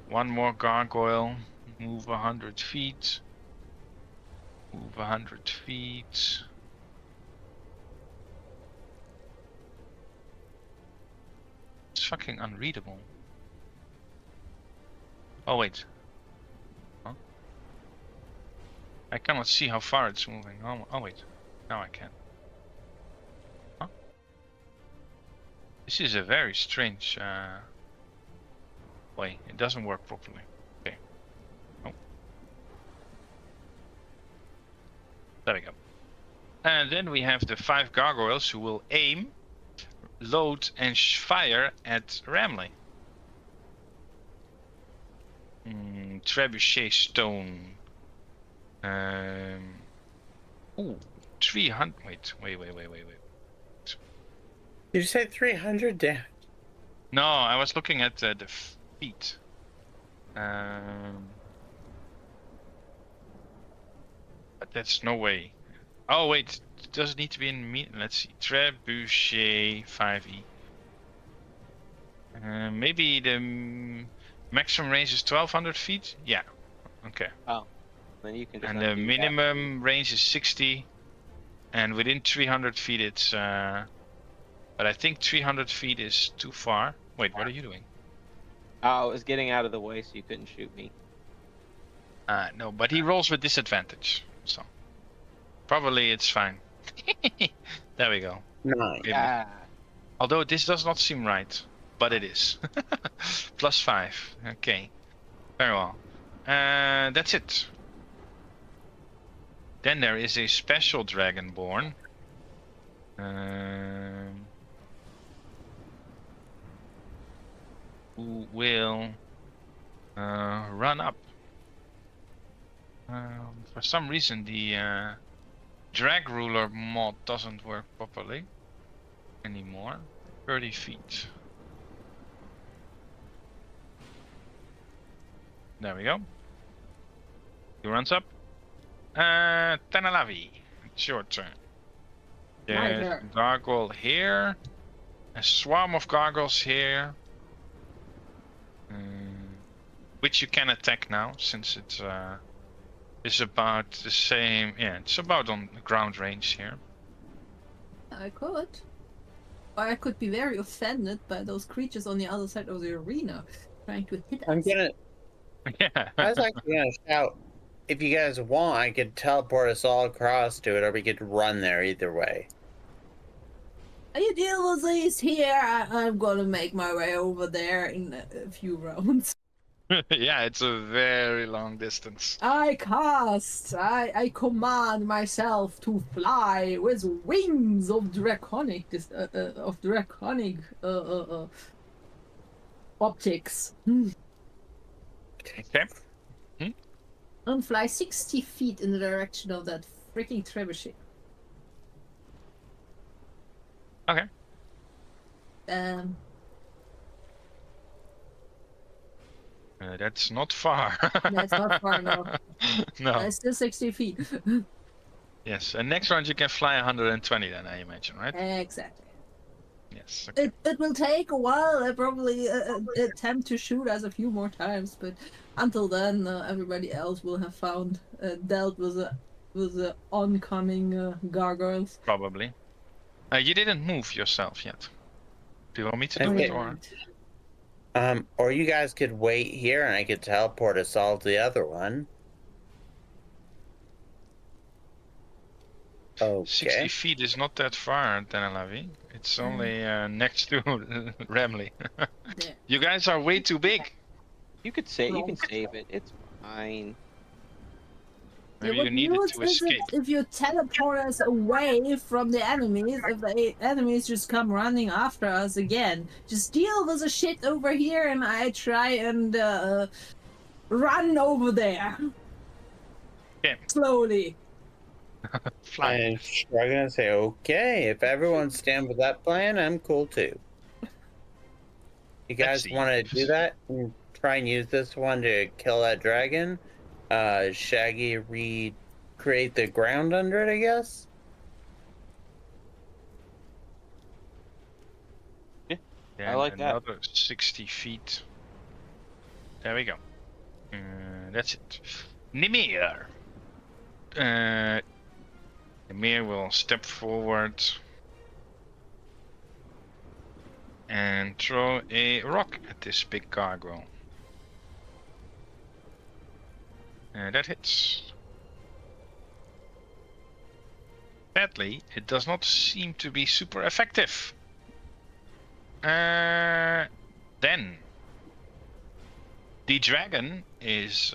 Speaker 2: one more gargoyle. Move 100 feet. Move 100 feet. It's fucking unreadable. Oh wait. Huh? I cannot see how far it's moving. Oh wait. Now I can. Huh? This is a very strange way. It doesn't work properly. Okay. Oh. There we go. And then we have the 5 gargoyles who will aim, load, and fire at Ramley. Trebuchet stone. Ooh, 300. Wait.
Speaker 4: Did you say 300 damage?
Speaker 2: No, I was looking at the feet. But that's no way. Oh wait, does it need to be in me? Let's see. Trebuchet 5e. Maybe the maximum range is 1200 feet? Yeah. Okay.
Speaker 6: Oh, then you can just
Speaker 2: And the
Speaker 6: undo that.
Speaker 2: minimum range is 60. And within 300 feet it's... but I think 300 feet is too far. Wait, what are you doing?
Speaker 6: Oh, it was getting out of the way so you couldn't shoot me.
Speaker 2: No, but he rolls with disadvantage. So probably it's fine. There we go.
Speaker 4: Nine.
Speaker 2: Maybe.
Speaker 6: Ah,
Speaker 2: Although this does not seem right, but it is. +5. Okay. Very well. That's it. Then there is a special dragonborn. Who will run up. For some reason the drag ruler mod doesn't work properly anymore. 30 feet. There we go. He runs up. Tanalavi, it's your turn.
Speaker 7: My
Speaker 2: There's
Speaker 7: turn.
Speaker 2: a gargoyle here. A swarm of gargoyles here. Which you can attack now, since it's about the same. Yeah, it's about on the ground range here.
Speaker 7: I could. Or I could be very offended by those creatures on the other side of the arena trying to hit
Speaker 4: I'm
Speaker 7: us.
Speaker 4: gonna.
Speaker 2: Yeah.
Speaker 4: I was actually gonna shout. If you guys want, I could teleport us all across to it, or we could run there. Either way.
Speaker 7: You deal with these here. I'm gonna make my way over there in a few rounds.
Speaker 2: Yeah, it's a very long distance.
Speaker 7: I command myself to fly with wings of draconic, optics.
Speaker 2: Okay.
Speaker 7: And fly 60 feet in the direction of that freaking trebuchet.
Speaker 2: Okay. That's not far.
Speaker 7: That's not far enough.
Speaker 2: No.
Speaker 7: That's still 60 feet.
Speaker 2: Yes, and next round you can fly 120 then, I imagine, right?
Speaker 7: Exactly.
Speaker 2: Yes. Okay.
Speaker 7: It will take a while. I probably attempt to shoot us a few more times, but until then, everybody else will have found dealt with the oncoming gargoyles.
Speaker 2: Probably. You didn't move yourself yet. Do you want me to do
Speaker 4: Okay.
Speaker 2: it, or?
Speaker 4: Or you guys could wait here, and I could teleport us all to the other one.
Speaker 2: 60
Speaker 4: Okay.
Speaker 2: feet is not that far, Tanalavi. It's only next to Ramley.
Speaker 7: Yeah.
Speaker 2: You guys are way too big.
Speaker 6: You could say you can save it. It's fine.
Speaker 2: Maybe
Speaker 7: what
Speaker 2: you need it
Speaker 7: use
Speaker 2: to
Speaker 7: is it
Speaker 2: escape.
Speaker 7: if you teleport us away from the enemies, if the enemies just come running after us again. Just deal with the shit over here, and I try and run over there.
Speaker 2: Okay.
Speaker 7: Slowly.
Speaker 2: Fly.
Speaker 4: And I'm gonna say, okay, if everyone stand with that plan, I'm cool too. You guys
Speaker 2: see.
Speaker 4: want to do that and try and use this one to kill that dragon? Shaggy recreate the ground under it, I guess.
Speaker 2: Then
Speaker 6: like that.
Speaker 2: another 60 feet. There we go. That's it. Nimir. Nimir will step forward and throw a rock at this big gargoyle. That hits. Sadly, it does not seem to be super effective. Then the dragon is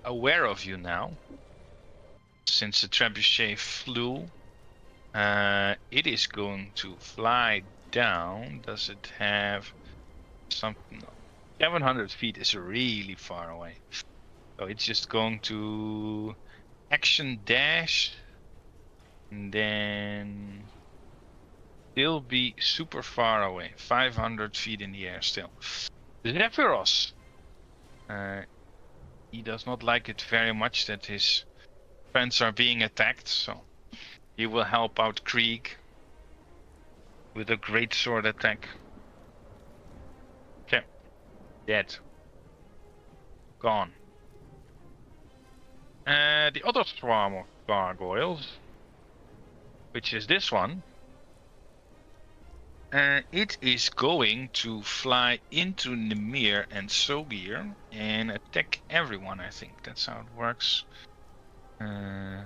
Speaker 2: aware of you now. Since the trebuchet flew, it is going to fly down. Does it have something? No. 700 feet is really far away. So it's just going to action dash and then still be super far away. 500 feet in the air still. Zephyros. He does not like it very much that his friends are being attacked, so he will help out Krieg with a great sword attack. Okay. Dead. Gone. The other swarm of gargoyles, which is this one, it is going to fly into Nimir and Sogir and attack everyone, I think. That's how it works. Oh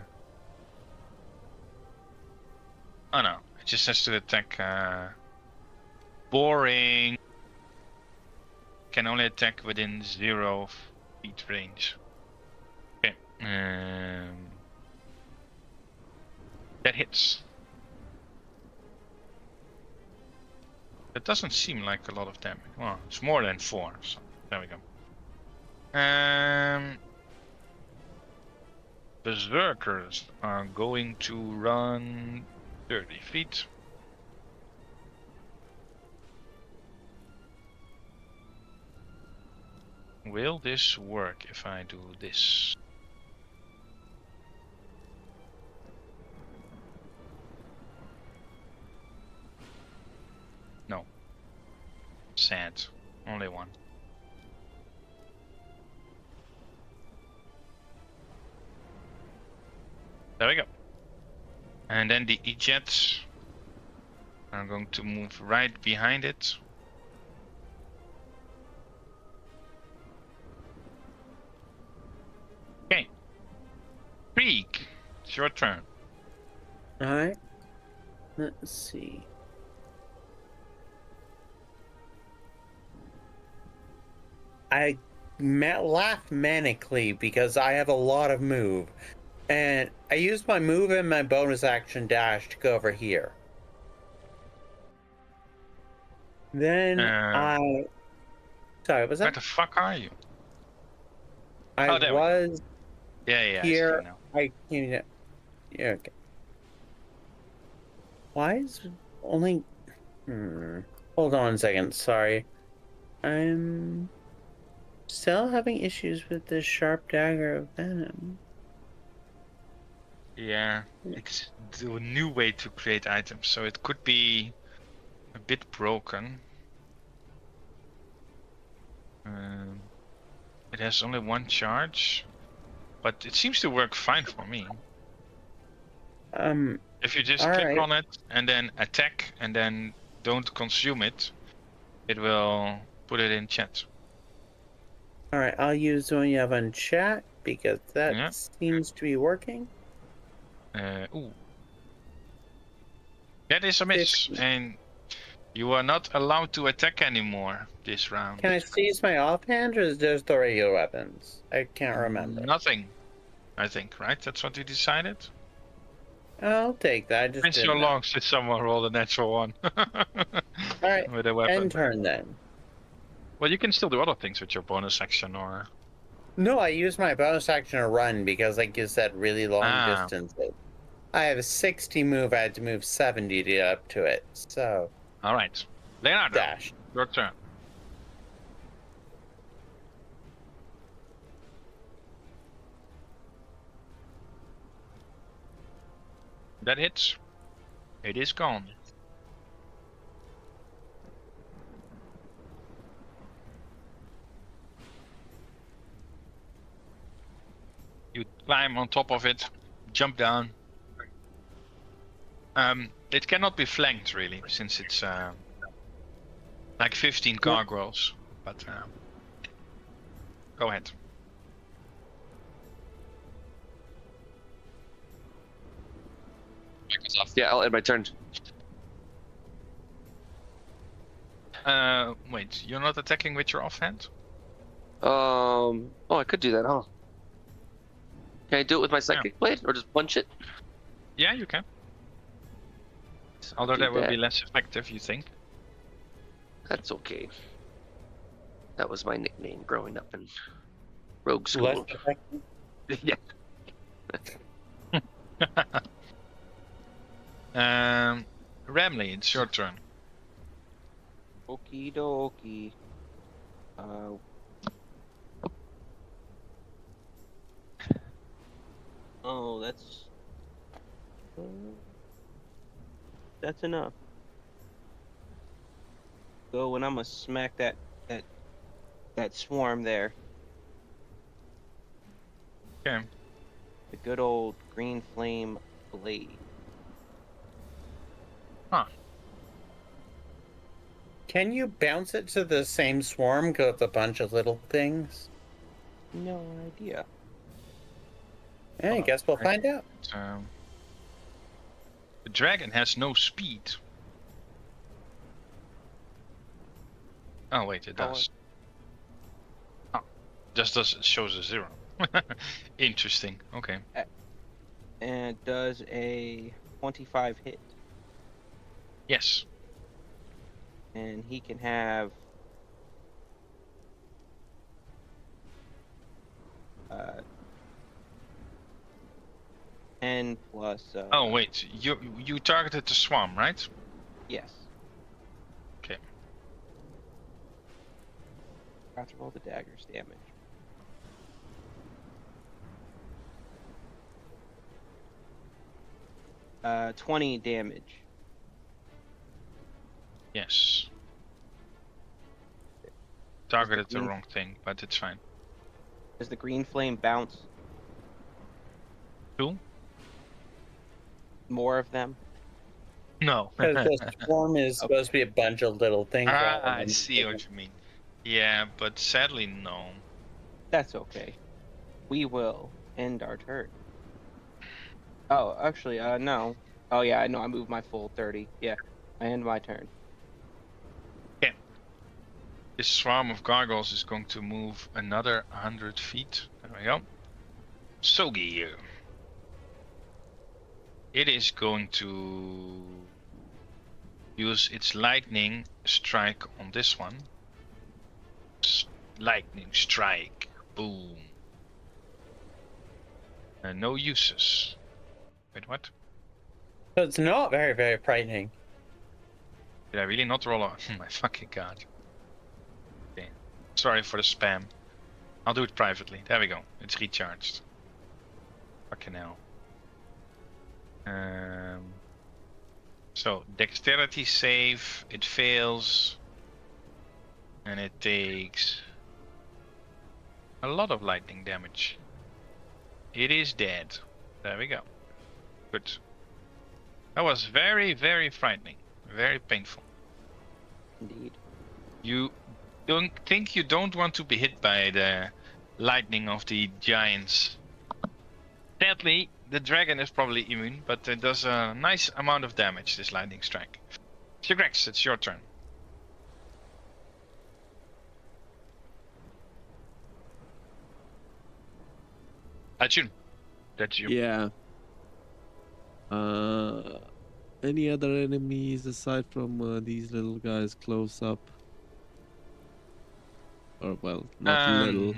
Speaker 2: no, it just has to attack. Boring. Can only attack within 0 feet range. Okay. That hits. That doesn't seem like a lot of damage. Well, it's more than 4, so there we go. Berserkers are going to run 30 feet. Will this work if I do this? Sad. Only one. There we go. And then the E-Jet. I'm going to move right behind it. Okay. Krieg, it's your turn.
Speaker 4: Alright. Let's see. I laugh manically because I have a lot of move. And I use my move and my bonus action dash to go over here. Then Sorry, was
Speaker 2: Where
Speaker 4: that?
Speaker 2: the fuck are you?
Speaker 4: I
Speaker 2: Oh, there we go.
Speaker 4: was
Speaker 2: Yeah,
Speaker 4: here.
Speaker 2: I see you now.
Speaker 4: Yeah, okay. Why is only... Hold on a second, sorry. I'm still having issues with this sharp dagger of venom.
Speaker 2: Yeah, it's the new way to create items, so it could be a bit broken. It has only one charge, but it seems to work fine for me. If you just click
Speaker 4: alright.
Speaker 2: on it and then attack and then don't consume it, it will put it in chat.
Speaker 4: Alright, I'll use the one you have on chat because that
Speaker 2: Yeah.
Speaker 4: seems to be working.
Speaker 2: Ooh. That is a miss,
Speaker 4: 60.
Speaker 2: and you are not allowed to attack anymore this round.
Speaker 4: Can I seize my offhand or is just the regular weapons? I can't remember.
Speaker 2: Nothing, I think, right? That's what you decided?
Speaker 4: I'll take that. I just
Speaker 2: Been so
Speaker 4: didn't know.
Speaker 2: long since someone rolled a natural one.
Speaker 4: Alright,
Speaker 2: With a weapon.
Speaker 4: end turn then.
Speaker 2: Well, you can still do other things with your bonus action, or...
Speaker 4: No, I use my bonus action to run because, like you said, really long distances. I have a 60 move. I had to move 70 to get up to it. So,
Speaker 2: All right. Leonardo,
Speaker 4: dash.
Speaker 2: your turn. That hits. It is gone. You climb on top of it, jump down. It cannot be flanked really, since it's like 15 gargoyles. But go ahead.
Speaker 5: Yeah, I'll end my turn.
Speaker 2: Wait, you're not attacking with your offhand?
Speaker 5: Oh, I could do that, huh? Can I do it with my psychic blade, or just punch it?
Speaker 2: Yeah, you can.
Speaker 5: I'll
Speaker 2: Although
Speaker 5: do
Speaker 2: that will be less effective, you think?
Speaker 5: That's okay. That was my nickname growing up in rogue
Speaker 4: Less
Speaker 5: school.
Speaker 4: effective?
Speaker 5: Yeah.
Speaker 2: Ramley, it's your turn.
Speaker 6: Okie dokie. Oh, that's enough. Go, and I'm gonna smack that swarm there.
Speaker 2: Okay.
Speaker 6: The good old green flame blade.
Speaker 2: Huh.
Speaker 4: Can you bounce it to the same swarm with a bunch of little things?
Speaker 6: No idea.
Speaker 4: Yeah, I guess we'll find out.
Speaker 2: The dragon has no speed. Oh wait, it does. Oh, just does it shows a 0. Interesting. Okay.
Speaker 6: And does a 25 hit,
Speaker 2: Yes.
Speaker 6: and he can have 10 plus.
Speaker 2: Oh wait, you targeted the swarm, right?
Speaker 6: Yes.
Speaker 2: Okay.
Speaker 6: Got to roll the dagger's damage. Uh, 20 damage.
Speaker 2: Yes. targeted the
Speaker 6: green-
Speaker 2: wrong thing, but it's fine.
Speaker 6: Does the green flame bounce?
Speaker 2: Cool?
Speaker 6: More of them?
Speaker 2: No.
Speaker 4: Because the swarm is supposed to be a bunch of little things. rather
Speaker 2: I
Speaker 4: than-
Speaker 2: see what you mean. Yeah, but sadly, no.
Speaker 6: That's okay. We will end our turn. Oh, actually, no. Oh yeah, I know. I moved my full 30. Yeah, I end my turn.
Speaker 2: This swarm of gargoyles is going to move another 100 feet. There we go. Sogi. It is going to use its lightning strike on this one. Lightning strike. Boom. No uses. Wait, what?
Speaker 4: So it's not very, very frightening.
Speaker 2: Did I really not roll on? My fucking god. Okay. Sorry for the spam. I'll do it privately. There we go. It's recharged. Fucking hell. So, dexterity save. It fails. And it takes a lot of lightning damage. It is dead. There we go. Good. That was very, very frightening. Very painful.
Speaker 6: Indeed.
Speaker 2: You don't want to be hit by the lightning of the giants. Sadly, the dragon is probably immune, but it does a nice amount of damage, this lightning strike. Sigrex, it's your turn. Achun, that's you.
Speaker 3: Yeah. Any other enemies aside from these little guys close up? Or well, not little.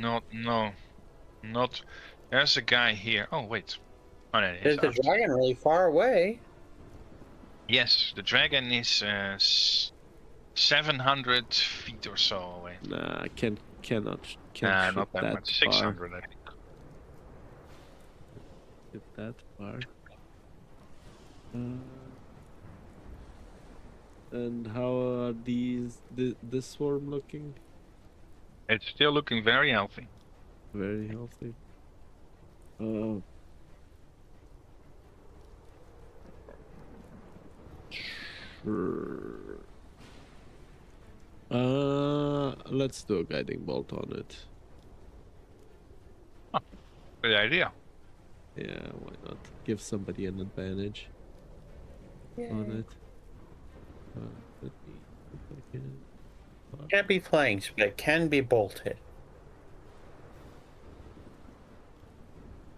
Speaker 2: Not. There's a guy here. Oh wait. Oh, no,
Speaker 4: Is the dragon really far away?
Speaker 2: Yes, the dragon is 700 feet or so away.
Speaker 3: Nah, can't
Speaker 2: Nah,
Speaker 3: shoot
Speaker 2: not that
Speaker 3: that
Speaker 2: much.
Speaker 3: far.
Speaker 2: 600, I think.
Speaker 3: Get that far. And how are this swarm looking?
Speaker 2: It's still looking very healthy.
Speaker 3: Very healthy. Sure. Let's do a guiding bolt on it.
Speaker 2: Good idea.
Speaker 3: Yeah, why not? Give somebody an advantage on it. Let me, if I can.
Speaker 4: Can't be flanked, but it can be bolted.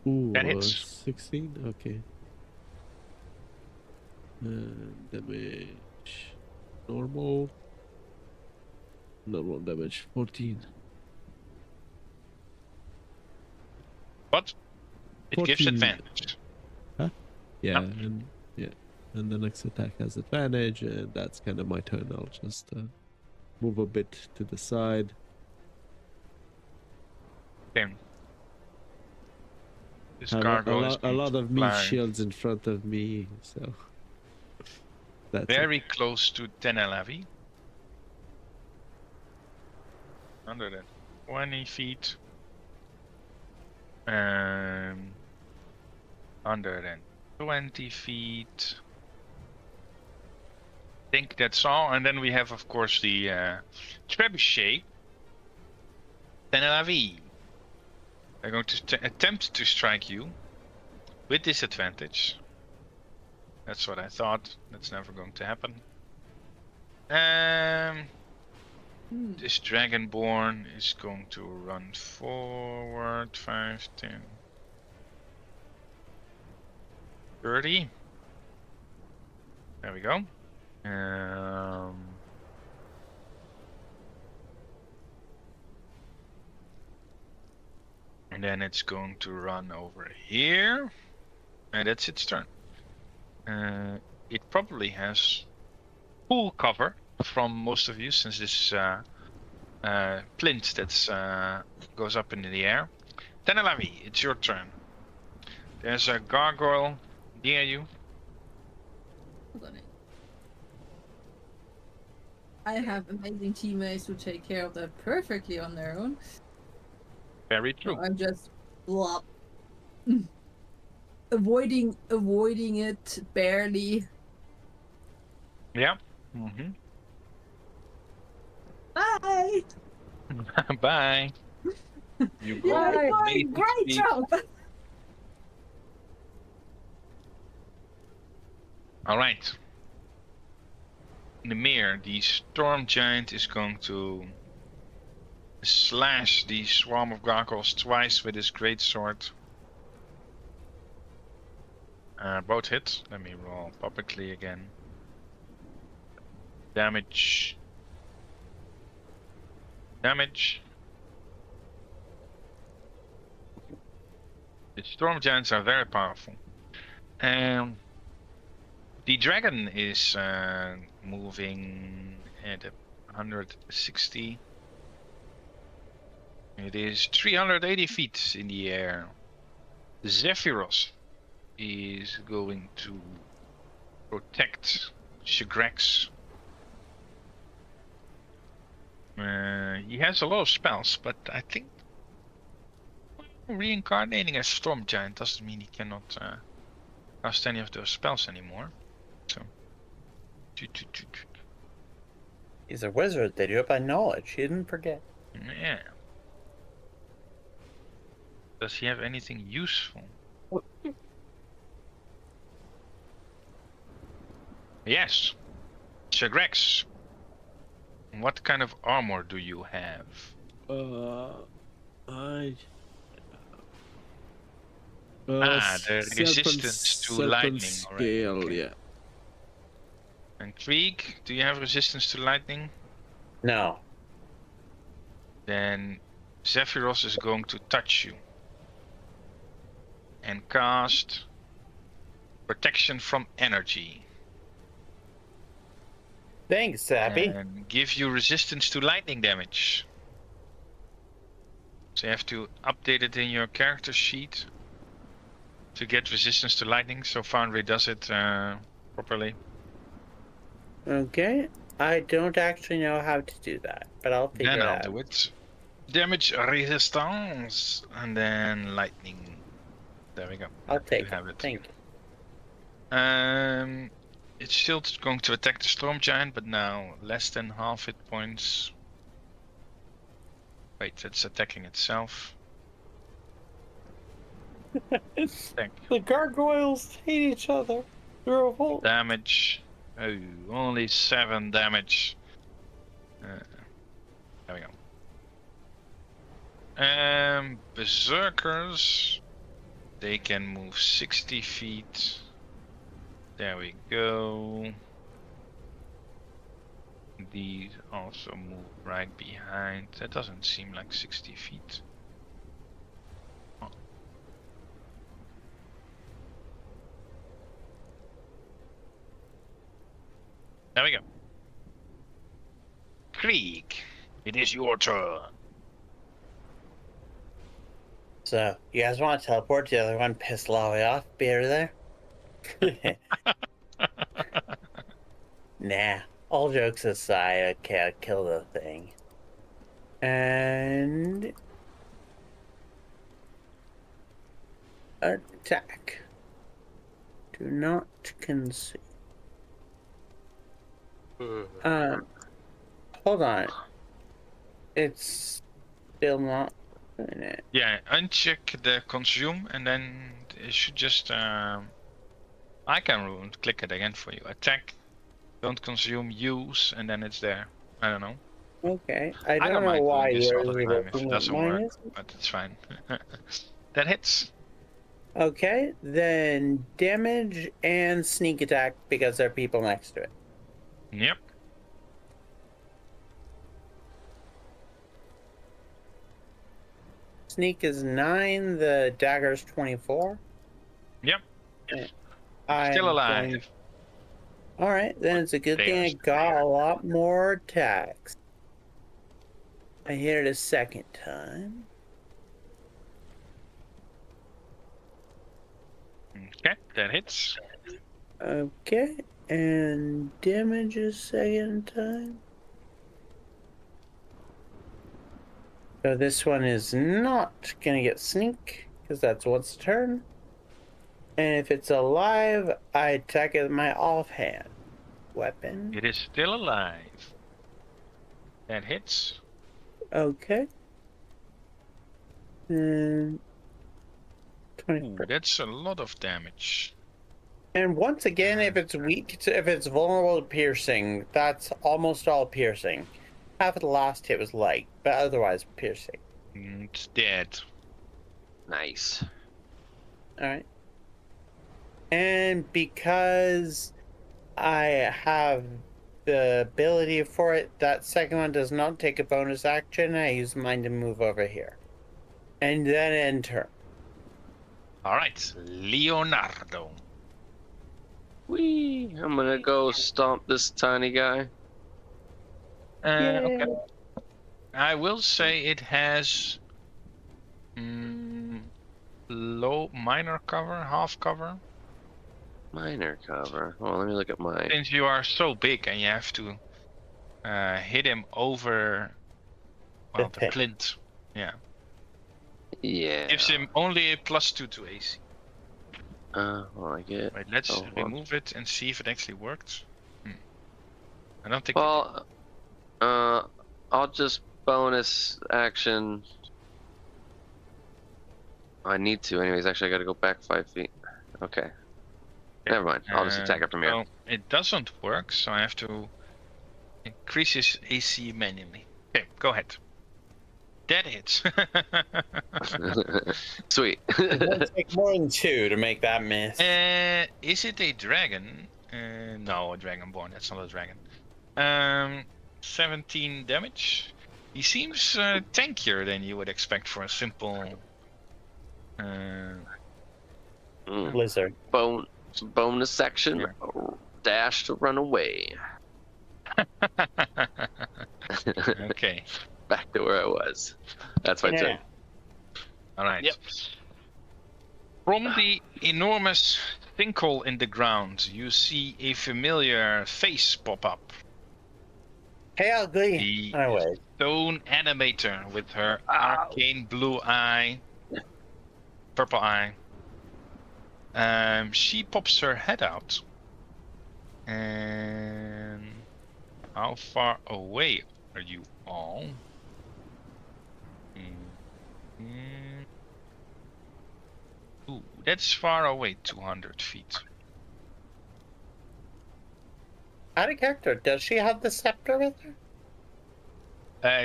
Speaker 3: Ooh,
Speaker 2: That hits.
Speaker 3: 16? Okay. Damage. Normal. Normal damage. 14.
Speaker 2: But it gives
Speaker 3: 14.
Speaker 2: advantage.
Speaker 3: Yeah,
Speaker 2: Yep.
Speaker 3: and the next attack has advantage, and that's kind of my turn. I'll just move a bit to the side.
Speaker 2: Okay. This
Speaker 3: Have
Speaker 2: gargoyle is
Speaker 3: a
Speaker 2: going
Speaker 3: lot
Speaker 2: to
Speaker 3: of meat
Speaker 2: fly
Speaker 3: shields in front of me, so that's it.
Speaker 2: very close to Tenelavi. 120 feet. 120 feet. I think that's all. And then we have, of course, the trebuchet. Tenelavi. They're going to attempt to strike you with disadvantage. That's what I thought. That's never going to happen. This Dragonborn is going to run forward 5, 10, 30. There we go. And then it's going to run over here. And that's its turn. It probably has full cover from most of you, since this plinth that goes up into the air. Tenelavi, it's your turn. There's a gargoyle near you.
Speaker 7: Hold on. I have amazing teammates who take care of that perfectly on their own.
Speaker 2: Very
Speaker 7: So
Speaker 2: true.
Speaker 7: I'm just blah, avoiding it barely.
Speaker 2: Yeah. Mm-hmm.
Speaker 7: Bye.
Speaker 2: Bye. You go
Speaker 7: You're
Speaker 2: with
Speaker 5: Bye.
Speaker 7: doing
Speaker 2: amazing
Speaker 7: great
Speaker 2: speed.
Speaker 7: job.
Speaker 2: All right. In the mirror, the storm giant is going to slash the swarm of gargoyles twice with his great sword. Both hit. Let me roll publicly again. Damage. Damage. The storm giants are very powerful. The dragon is moving at 160. It is 380 feet in the air. Zephyros is going to protect Shigrex. He has a lot of spells, but I think reincarnating a storm giant doesn't mean he cannot cast any of those spells anymore. So,
Speaker 4: He's a wizard. They do it by knowledge. He didn't forget.
Speaker 2: yeah. Does he have anything useful? Yes. Shagrex. What kind of armor do you have?
Speaker 3: I.
Speaker 2: The resistance to lightning already.
Speaker 3: Scale,
Speaker 2: Okay.
Speaker 3: yeah.
Speaker 2: And Krieg, do you have resistance to lightning?
Speaker 4: No.
Speaker 2: Then Zephyros is going to touch you and cast protection from energy
Speaker 4: Thanks, Sappy.
Speaker 2: and give you resistance to lightning damage. So you have to update it in your character sheet to get resistance to lightning. So Foundry does it properly.
Speaker 4: Okay. I don't actually know how to do that, but I'll figure
Speaker 2: Then
Speaker 4: it
Speaker 2: I'll
Speaker 4: out.
Speaker 2: do it. Damage resistance and then lightning. There we go.
Speaker 4: I'll take
Speaker 2: You have it.
Speaker 4: Thank you.
Speaker 2: It's still going to attack the storm giant, but now less than half hit points. Wait, it's attacking itself. Attack.
Speaker 4: The gargoyles hate each other. They're a whole.
Speaker 2: Damage. Oh, only 7 damage. There we go. Berserkers. They can move 60 feet. There we go. These also move right behind. That doesn't seem like 60 feet. Oh. There we go. Krieg, it is your turn.
Speaker 4: So, you guys want to teleport the other one, piss Lolly off, be over there? Nah. All jokes aside, okay, I'll kill the thing. And... attack. Do not concede. Hold on. It's still not doing it.
Speaker 2: Yeah, uncheck the consume and then it should just I can click it again for you. Attack, don't consume, use, and then it's there. I don't know.
Speaker 4: Okay. I
Speaker 2: I
Speaker 4: don't know
Speaker 2: mind
Speaker 4: why
Speaker 2: doing this all
Speaker 4: yours
Speaker 2: the
Speaker 4: is
Speaker 2: time if
Speaker 4: working,
Speaker 2: it
Speaker 4: but
Speaker 2: doesn't
Speaker 4: mine
Speaker 2: work,
Speaker 4: isn't.
Speaker 2: but it's fine. That hits.
Speaker 4: Okay, then damage and sneak attack because there are people next to it.
Speaker 2: Yep.
Speaker 4: Sneak is 9, the dagger's 24.
Speaker 2: Yep.
Speaker 4: I'm
Speaker 2: Still alive.
Speaker 4: going- Alright, then it's a good
Speaker 2: They
Speaker 4: thing
Speaker 2: are
Speaker 4: I
Speaker 2: still
Speaker 4: got a lot more attacks. I hit it a second time.
Speaker 2: Okay, that hits.
Speaker 4: Okay, and damage a second time. So this one is not gonna get sneak because that's once a turn. And if it's alive, I attack it with my offhand weapon.
Speaker 2: It is still alive. That hits.
Speaker 4: Okay. And
Speaker 2: Ooh,
Speaker 4: 24.
Speaker 2: that's a lot of damage.
Speaker 4: And once again, if it's weak, if it's vulnerable to piercing, that's almost all piercing. Half of the last hit was light, but otherwise piercing.
Speaker 2: It's dead.
Speaker 5: Nice.
Speaker 4: All right. And because I have the ability for it, that second one does not take a bonus action. I use mine to move over here. And then end turn.
Speaker 2: All right, Leonardo.
Speaker 5: Whee! I'm gonna go stomp this tiny guy.
Speaker 2: Okay. I will say it has low minor cover, half cover.
Speaker 5: Minor cover. Well, let me look at my.
Speaker 2: Since you are so big and you have to hit him over the
Speaker 4: pit.
Speaker 2: plinth. Yeah.
Speaker 5: Yeah.
Speaker 2: Gives him only a +2 to AC.
Speaker 5: Well, I get.
Speaker 2: Wait, let's
Speaker 5: Oh, well.
Speaker 2: remove it and see if it actually worked. I don't think.
Speaker 5: Well, I'll just bonus action. I need to, anyways. Actually, I gotta go back 5 feet. Okay. Never mind. I'll just attack it from here.
Speaker 2: Well, it doesn't work, so I have to increase his AC manually. Okay, go ahead. That hits.
Speaker 5: Sweet.
Speaker 4: It won't take more than 2 to make that miss.
Speaker 2: Is it a dragon? No, a dragonborn. That's not a dragon. 17 damage. He seems tankier than you would expect for a simple.
Speaker 4: Lizard.
Speaker 5: Bonus section.
Speaker 2: Yeah.
Speaker 5: Dash to run away.
Speaker 2: Okay.
Speaker 5: Back to where I was. That's my turn.
Speaker 2: All right.
Speaker 5: Yep.
Speaker 2: From the enormous sinkhole in the ground, you see a familiar face pop up.
Speaker 4: Hey, ugly.
Speaker 2: The
Speaker 4: Oh, wait.
Speaker 2: stone animator with her arcane blue eye, purple eye. She pops her head out. And how far away are you all? Ooh, that's far away, 200 feet.
Speaker 4: Out of character, does she have the scepter with her?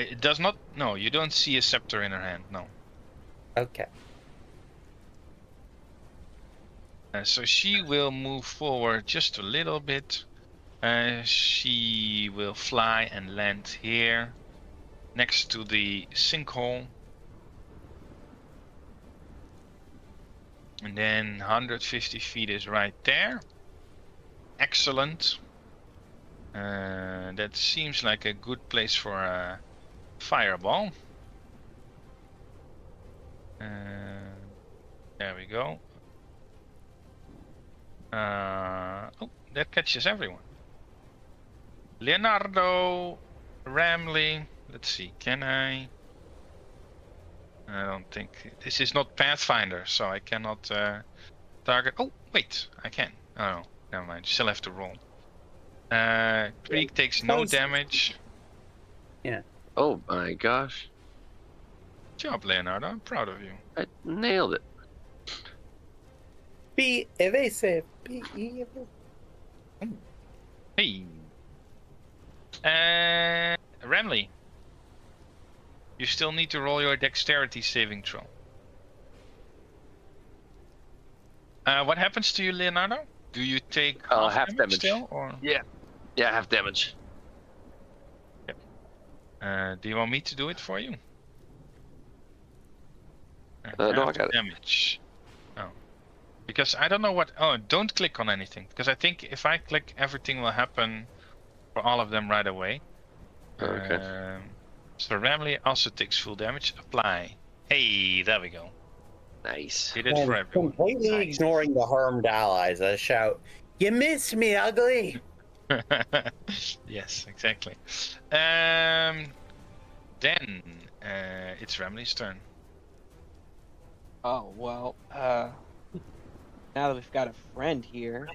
Speaker 2: It does not. No, you don't see a scepter in her hand. No.
Speaker 4: Okay.
Speaker 2: So she will move forward just a little bit. She will fly and land here, next to the sinkhole. And then 150 feet is right there. Excellent. That seems like a good place for a fireball. There we go. Oh, that catches everyone. Leonardo, Ramley. Let's see, can I don't think this is not Pathfinder, so I cannot target. Oh, wait, I can. Oh no, never mind. Still have to roll. Creek takes no damage.
Speaker 4: Yeah.
Speaker 5: Oh my gosh.
Speaker 2: Good job, Leonardo. I'm proud of you.
Speaker 5: I nailed it.
Speaker 4: Be evasive. Be evasive.
Speaker 2: Hey. Ramley. You still need to roll your dexterity saving throw. What happens to you, Leonardo? Do you take
Speaker 5: half damage.
Speaker 2: still, or?
Speaker 5: Yeah, half damage.
Speaker 2: Do you want me to do it for you?
Speaker 5: No, I
Speaker 2: Half
Speaker 5: got it.
Speaker 2: damage. Oh, because I don't know what. Oh, don't click on anything, because I think if I click, everything will happen for all of them right away.
Speaker 5: Okay.
Speaker 2: So Ramley also takes full damage. Apply. Hey, there we go.
Speaker 5: Nice.
Speaker 2: Did it for everyone.
Speaker 4: Completely
Speaker 2: Nice.
Speaker 4: ignoring the harmed allies, I shout, "You missed me, ugly!"
Speaker 2: Yes, exactly. Then it's Remley's turn.
Speaker 6: Oh well. Now that we've got a friend here,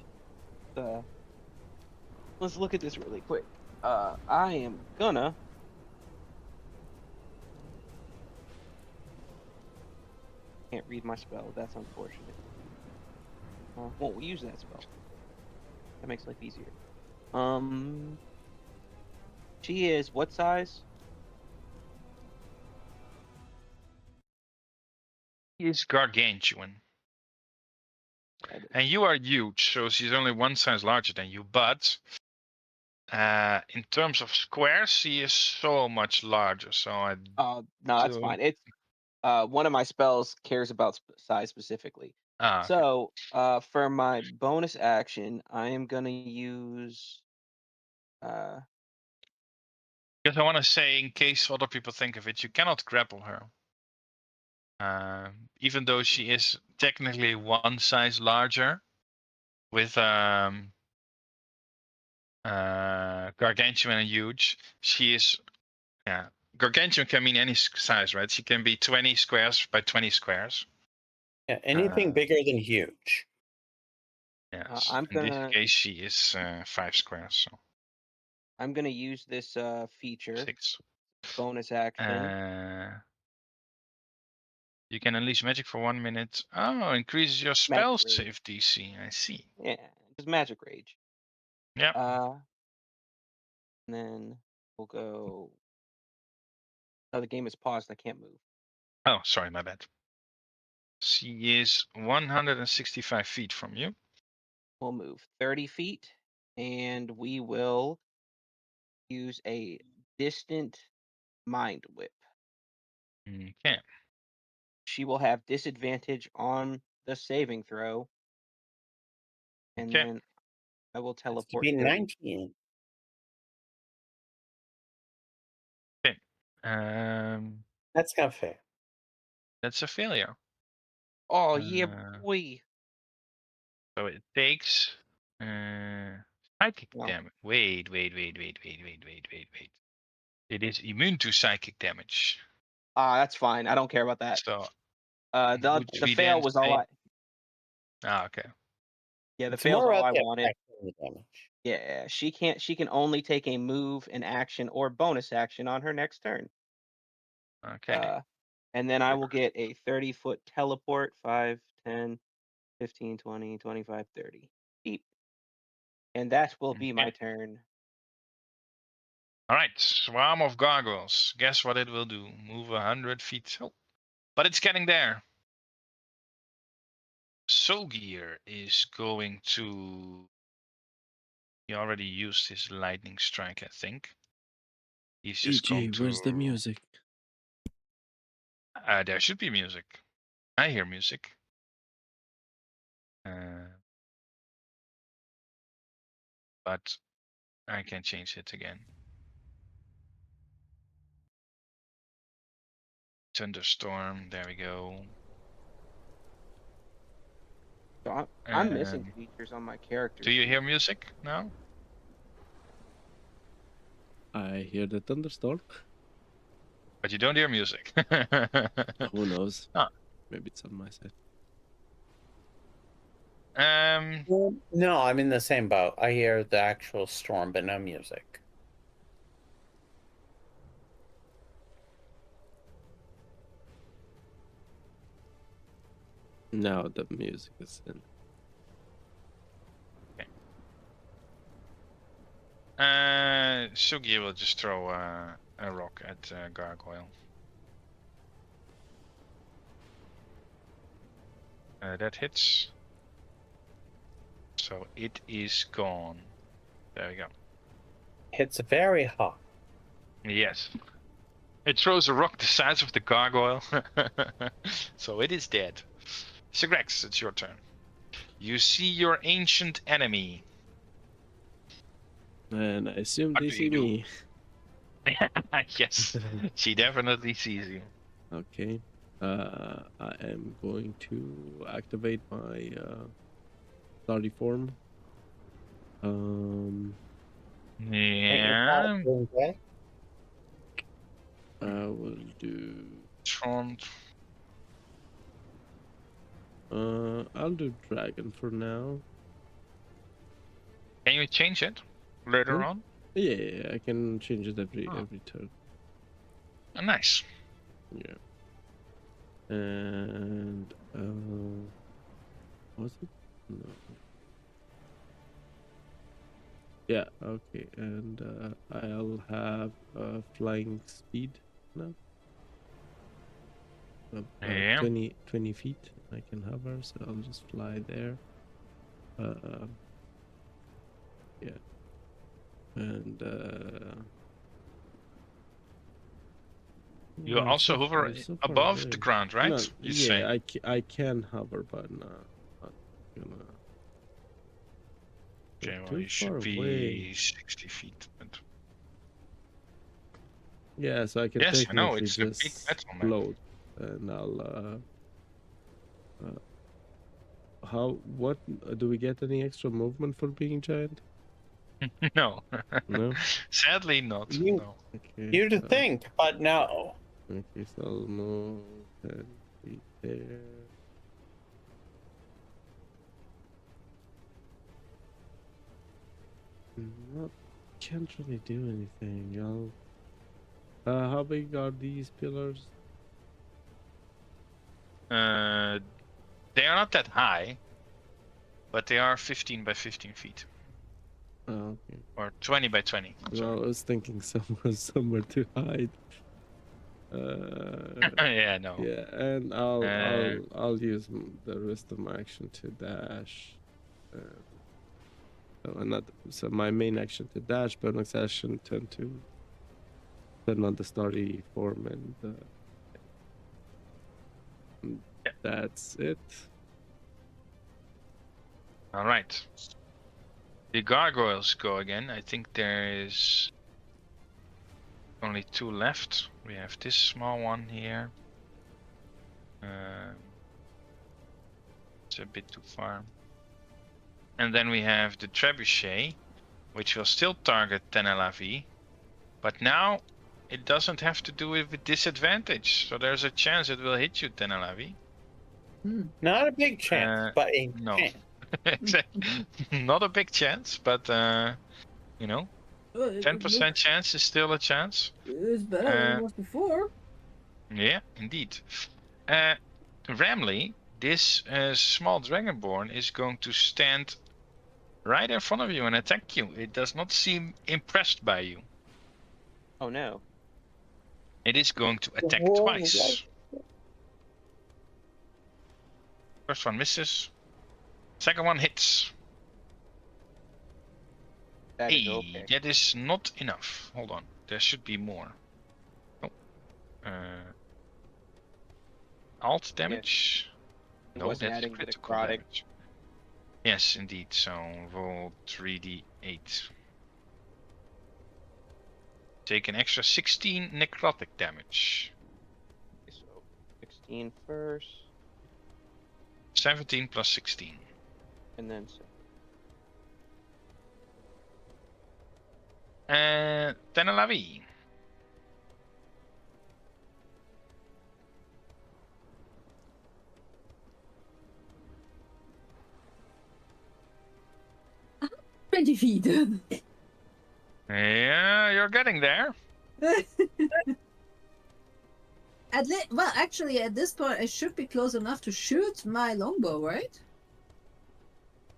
Speaker 6: let's look at this really quick. I am gonna. Can't read my spell. That's unfortunate. Won't use that spell. That makes life easier. She is what size?
Speaker 2: He is gargantuan. And you are huge, so she's only one size larger than you. But in terms of squares, she is so much larger. So I
Speaker 6: No, that's fine. It's one of my spells cares about size specifically.
Speaker 2: okay.
Speaker 6: So for my bonus action, I am gonna use.
Speaker 2: Because I want to say, in case other people think of it, you cannot grapple her. Even though she is technically one size larger, with gargantuan and huge, she is. Yeah, gargantuan can mean any size, right? She can be 20 squares by 20 squares.
Speaker 4: Yeah, anything bigger than huge.
Speaker 2: Yes.
Speaker 6: I'm
Speaker 2: In this
Speaker 6: gonna.
Speaker 2: case, she is 5 squares. So
Speaker 6: I'm gonna use this feature
Speaker 2: 6.
Speaker 6: bonus action.
Speaker 2: You can unleash magic for 1 minute. Oh, increases your spell
Speaker 6: Magic rage.
Speaker 2: save DC. I see.
Speaker 6: Yeah, just magic rage.
Speaker 2: Yeah.
Speaker 6: And then we'll go. Oh, the game is paused. I can't move.
Speaker 2: Oh, sorry, my bad. She is 165 feet from you.
Speaker 6: We'll move 30 feet, and we will use a distant mind whip.
Speaker 2: Okay.
Speaker 6: She will have disadvantage on the saving throw, and
Speaker 2: Okay.
Speaker 6: then I will
Speaker 4: To
Speaker 6: teleport.
Speaker 4: be
Speaker 6: 30.
Speaker 4: 19.
Speaker 2: Okay.
Speaker 4: That's not fair.
Speaker 2: That's a failure.
Speaker 6: Oh yeah,
Speaker 2: Uh,
Speaker 6: boy.
Speaker 2: So it takes psychic
Speaker 6: No.
Speaker 2: damage. Wait. It is immune to psychic damage.
Speaker 6: That's fine. I don't care about that.
Speaker 2: So
Speaker 6: The
Speaker 2: we
Speaker 6: fail
Speaker 2: then
Speaker 6: was all
Speaker 2: say-
Speaker 6: I.
Speaker 2: okay.
Speaker 6: Yeah, the
Speaker 4: It's
Speaker 6: fail's
Speaker 4: more
Speaker 6: all
Speaker 4: about
Speaker 6: I
Speaker 4: the
Speaker 6: wanted.
Speaker 4: effect of the damage.
Speaker 6: Yeah, she can't. She can only take a move, an action, or bonus action on her next turn.
Speaker 2: Okay.
Speaker 6: And then I will get a 30-foot teleport, 5, 10, 15, 20, 25, 30. Beep. And that will be my
Speaker 2: Okay.
Speaker 6: turn.
Speaker 2: All right. Swarm of gargoyles. Guess what it will do? Move 100 feet. Oh, but it's getting there. Solgear is going to. He already used his lightning strike, I think. He's just going
Speaker 3: EJ,
Speaker 2: to.
Speaker 3: where's the music?
Speaker 2: There should be music. I hear music. But I can change it again. Thunderstorm. There we go.
Speaker 6: So I'm missing features on my character.
Speaker 2: Do you hear music now?
Speaker 3: I hear the thunderstorm.
Speaker 2: But you don't hear music.
Speaker 3: Who knows?
Speaker 2: Ah.
Speaker 3: Maybe it's on my side.
Speaker 4: No, I'm in the same boat. I hear the actual storm, but no music.
Speaker 3: Now the music is in.
Speaker 2: Sugi will just throw a rock at Gargoyle. That hits. So it is gone. There we go.
Speaker 4: It's very hot.
Speaker 2: Yes. It throws a rock the size of the gargoyle. So it is dead. Sigrex, it's your turn. You see your ancient enemy.
Speaker 3: And I assume
Speaker 2: What
Speaker 3: they
Speaker 2: do
Speaker 3: see
Speaker 2: you do?
Speaker 3: me.
Speaker 2: Yes, she definitely sees you.
Speaker 3: Okay. I am going to activate my starry form.
Speaker 2: Yeah.
Speaker 3: I will do.
Speaker 2: Front.
Speaker 3: I'll do dragon for now.
Speaker 2: Can you change it later
Speaker 3: Hmm?
Speaker 2: on?
Speaker 3: Yeah, I can change it every
Speaker 2: Oh.
Speaker 3: every turn.
Speaker 2: Oh, nice.
Speaker 3: Yeah. And was it? No. Yeah. Okay. And I'll have flying speed now.
Speaker 2: Yeah.
Speaker 3: 20 feet. I can hover, so I'll just fly there. Yeah. And
Speaker 2: You
Speaker 3: wow,
Speaker 2: also hover
Speaker 3: so far
Speaker 2: above
Speaker 3: away.
Speaker 2: the ground, right?
Speaker 3: No,
Speaker 2: You
Speaker 3: yeah,
Speaker 2: say.
Speaker 3: I can hover, but not gonna.
Speaker 2: Okay,
Speaker 3: They're
Speaker 2: well,
Speaker 3: too
Speaker 2: you should
Speaker 3: far
Speaker 2: be
Speaker 3: away.
Speaker 2: 60 feet. But...
Speaker 3: Yeah, so I can
Speaker 2: Yes, I know,
Speaker 3: technically
Speaker 2: it's a big
Speaker 3: just
Speaker 2: battle map.
Speaker 3: float, and I'll. What do we get any extra movement for being giant?
Speaker 2: No.
Speaker 3: No.
Speaker 2: Sadly not.
Speaker 4: You,
Speaker 2: No.
Speaker 3: Okay.
Speaker 4: you'd
Speaker 3: So,
Speaker 4: think, but no.
Speaker 3: okay, so I'll move 10 feet there. Not, can't really do anything. How big are these pillars?
Speaker 2: They are not that high, but they are 15 by 15 feet.
Speaker 3: Oh, okay.
Speaker 2: Or 20 by 20.
Speaker 3: Well, I was thinking somewhere to hide.
Speaker 2: Yeah, no.
Speaker 3: Yeah, and I'll use the rest of my action to dash. So my main action to dash, bonus action turn on the starry form, and that's it.
Speaker 2: All right. The gargoyles go again. I think there is only 2 left. We have this small one here. It's a bit too far. And then we have the trebuchet, which will still target Tenelavi, but now it doesn't have to do it with disadvantage. So there's a chance it will hit you, Tenelavi.
Speaker 4: Not a big chance, but a
Speaker 2: no.
Speaker 4: chance.
Speaker 2: Not a big chance, but you know,
Speaker 7: Well, it
Speaker 2: 10% chance is still a chance.
Speaker 7: It's better than it was before.
Speaker 2: Yeah, indeed. Ramley, this small dragonborn is going to stand right in front of you and attack you. It does not seem impressed by you.
Speaker 6: Oh no.
Speaker 2: It is going to attack
Speaker 4: Whoa,
Speaker 2: twice. First one misses. Second one hits.
Speaker 6: That is
Speaker 2: Hey,
Speaker 6: okay.
Speaker 2: that is not enough. Hold on, there should be more. Oh. Alt damage?
Speaker 6: It
Speaker 2: No,
Speaker 6: wasn't
Speaker 2: that's
Speaker 6: adding the
Speaker 2: critical
Speaker 6: necrotic.
Speaker 2: damage. Yes, indeed. So roll 3d8. Take an extra 16 necrotic damage.
Speaker 6: So 16 first,
Speaker 2: 17 plus 16.
Speaker 6: and then
Speaker 2: Tenelavi.
Speaker 7: Uh, 20 feet.
Speaker 2: Yeah, you're getting there.
Speaker 7: Well, actually, at this point, I should be close enough to shoot my longbow, right?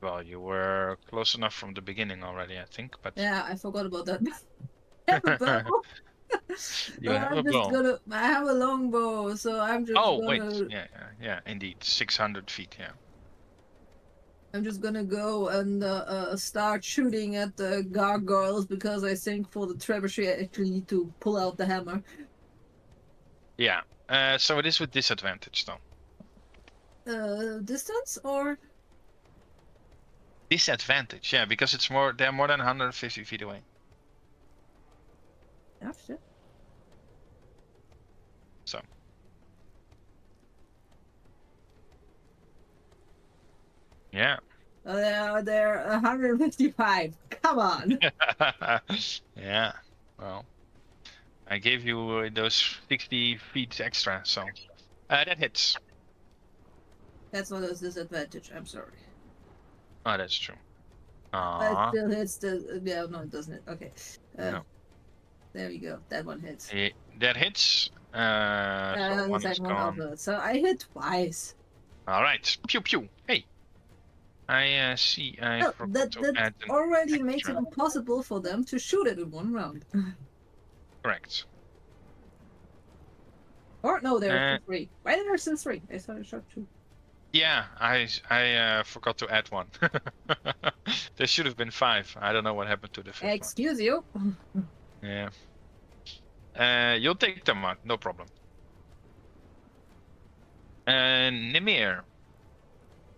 Speaker 2: Well, you were close enough from the beginning already, I think, but
Speaker 7: Yeah, I forgot about that. I have a bow.
Speaker 2: you have a
Speaker 7: I'm just
Speaker 2: bow.
Speaker 7: gonna. I have a longbow, so I'm just
Speaker 2: Oh,
Speaker 7: gonna.
Speaker 2: wait. Yeah, indeed. 600 feet, yeah.
Speaker 7: I'm just gonna go and start shooting at the gargoyles because I think for the trebuchet I actually need to pull out the hammer.
Speaker 2: Yeah. So it is with disadvantage, though.
Speaker 7: Distance or?
Speaker 2: Disadvantage, yeah, because they're more than 150 feet away.
Speaker 7: Yeah, shit.
Speaker 2: So. Yeah.
Speaker 7: They're 155. Come on.
Speaker 2: Yeah. Well. I gave you those 60 feet extra, so that hits.
Speaker 7: That's not a disadvantage. I'm sorry.
Speaker 2: Oh, that's true.
Speaker 7: It
Speaker 2: Aww.
Speaker 7: still hits the. Yeah, no, it doesn't. Okay.
Speaker 2: No.
Speaker 7: There we go. That one hits.
Speaker 2: That hits. So
Speaker 7: And the
Speaker 2: one is
Speaker 7: second one
Speaker 2: gone.
Speaker 7: also. So I hit twice.
Speaker 2: All right. Pew pew. Hey. I see. I
Speaker 7: Well,
Speaker 2: forgot to
Speaker 7: that
Speaker 2: add an
Speaker 7: already makes it
Speaker 2: extra.
Speaker 7: impossible for them to shoot it in one round.
Speaker 2: Correct.
Speaker 7: Or no, there are three. Why are there still three? I thought I shot two.
Speaker 2: Yeah, I forgot to add one. There should have been 5. I don't know what happened to the 5th one.
Speaker 7: Excuse you.
Speaker 2: Yeah. You'll take them out, no problem. Nimir.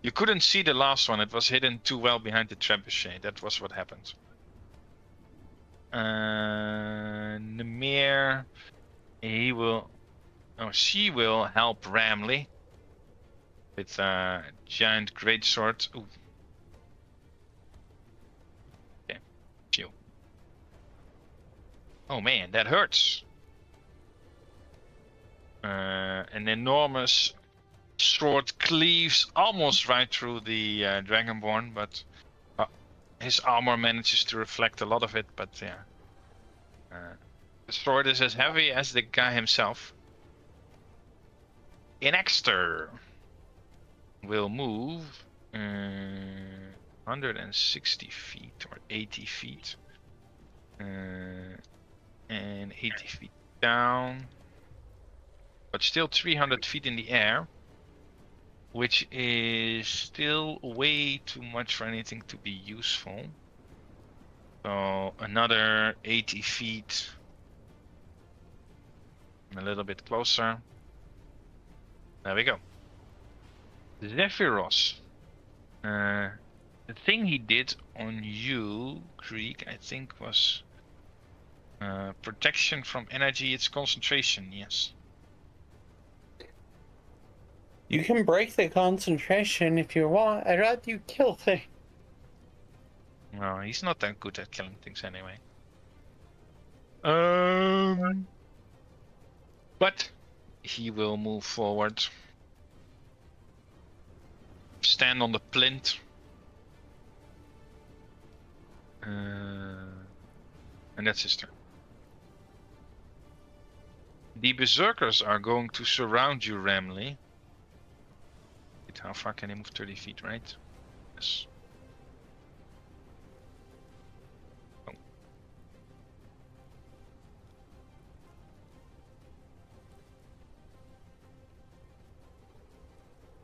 Speaker 2: You couldn't see the last one. It was hidden too well behind the trebuchet. That was what happened. Nimir. He will. Oh, she will help Ramley with a giant greatsword. Ooh. Okay. Phew. Oh man, that hurts. An enormous sword cleaves almost right through the Dragonborn, but his armor manages to reflect a lot of it. But yeah, the sword is as heavy as the guy himself. Inexter will move 160 feet or 80 feet, and 80 feet down, but still 300 feet in the air, which is still way too much for anything to be useful. So another 80 feet, and a little bit closer. There we go. Zephyros. The thing he did on you, Greek, I think was protection from energy. It's concentration, yes.
Speaker 4: You can break the concentration if you want. I'd rather you kill things.
Speaker 2: No, he's not that good at killing things anyway. But he will move forward. Stand on the plinth. And that's his turn. The berserkers are going to surround you, Ramley. Wait, how far can he move? 30 feet, right? Yes. Oh.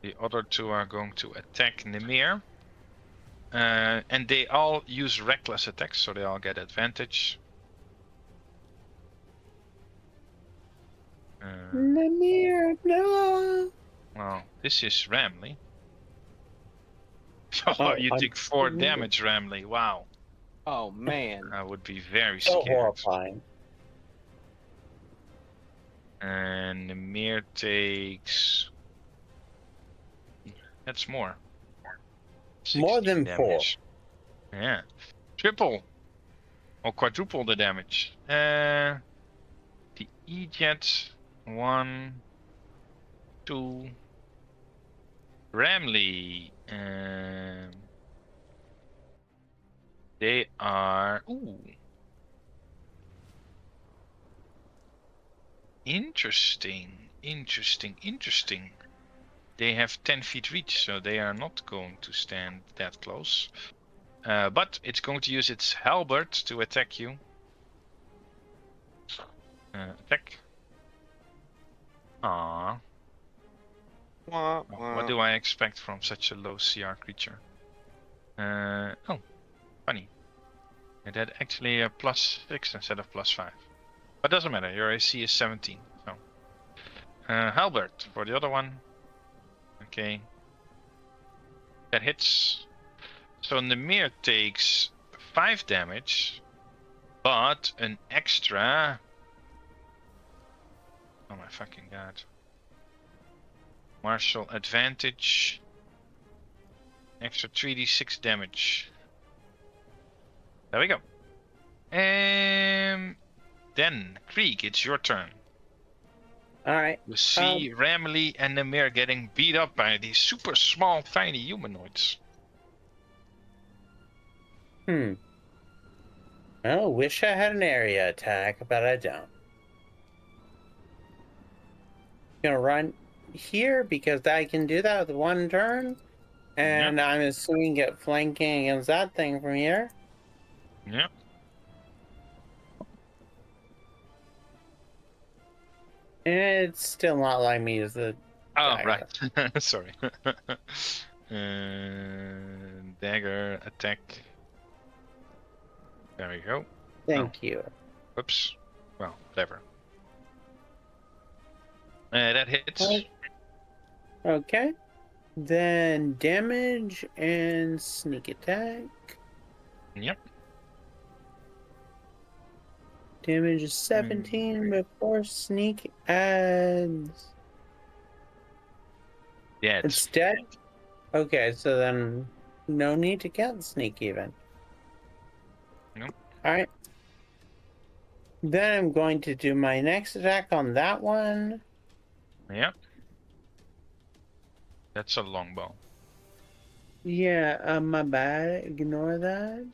Speaker 2: The other two are going to attack Nimir. And they all use reckless attacks, so they all get advantage.
Speaker 4: Nimir, no.
Speaker 2: Well, this is Ramley. Oh,
Speaker 4: Oh,
Speaker 2: you take 4 damage, Ramley. Wow.
Speaker 6: Oh man.
Speaker 2: I would be very
Speaker 4: So
Speaker 2: scared.
Speaker 4: horrifying.
Speaker 2: And Nimir takes... That's more.
Speaker 4: More
Speaker 2: 16
Speaker 4: than 4.
Speaker 2: damage. Yeah. Triple. Or quadruple the damage. The E-Jet. 1, 2. Ramley. They are... Ooh. Interesting. They have 10 feet reach, so they are not going to stand that close. But it's going to use its halberd to attack you. Attack. Aww. What do I expect from such a low CR creature? Oh, funny. It had actually a +6 instead of +5. But doesn't matter, your AC is 17. So. Halberd for the other one. Okay. That hits. So Nimir takes 5 damage, but an extra... Oh my fucking god. Martial advantage. Extra 3d6 damage. There we go. then Krieg, it's your turn.
Speaker 4: All right.
Speaker 2: You see Ramley and Namir getting beat up by these super small, tiny humanoids.
Speaker 4: Oh, wish I had an area attack, but I don't. Gonna run here because I can do that with one turn, and I'm assuming get flanking against that thing from here.
Speaker 2: Yep.
Speaker 4: It's still not letting me use the.
Speaker 2: Oh,
Speaker 4: dagger.
Speaker 2: right. Sorry. Dagger attack. There we go.
Speaker 4: Thank you.
Speaker 2: Oops. Well, clever. That hits.
Speaker 4: Okay. Then damage and sneak attack.
Speaker 2: Yep.
Speaker 4: Damage is 17 before sneak adds.
Speaker 2: Yeah,
Speaker 4: It's dead? Okay, so then no need to count sneak even.
Speaker 2: Nope.
Speaker 4: Alright. Then I'm going to do my next attack on that one.
Speaker 2: Yep. That's a longbow.
Speaker 4: Yeah, my bad. Ignore that.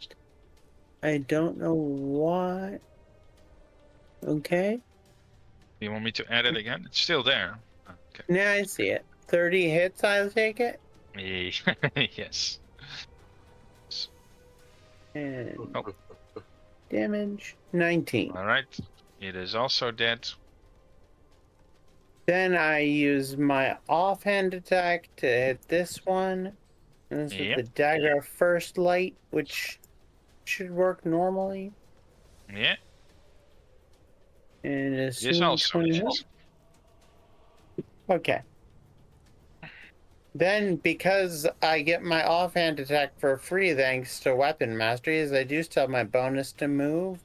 Speaker 4: I don't know why. Okay.
Speaker 2: You want me to add it again? It's still there. Okay.
Speaker 4: Now I see it. 30 hits, I'll take it.
Speaker 2: Yes.
Speaker 4: And
Speaker 2: Oh.
Speaker 4: damage 19.
Speaker 2: All right. It is also dead.
Speaker 4: Then I use my offhand attack to hit this one. And this is the dagger of first light, which should work normally.
Speaker 2: Yeah.
Speaker 4: And
Speaker 2: This
Speaker 4: assume
Speaker 2: also
Speaker 4: 20
Speaker 2: hits.
Speaker 4: hits. Okay. Then, because I get my offhand attack for free thanks to weapon mastery, as I do still have my bonus to move,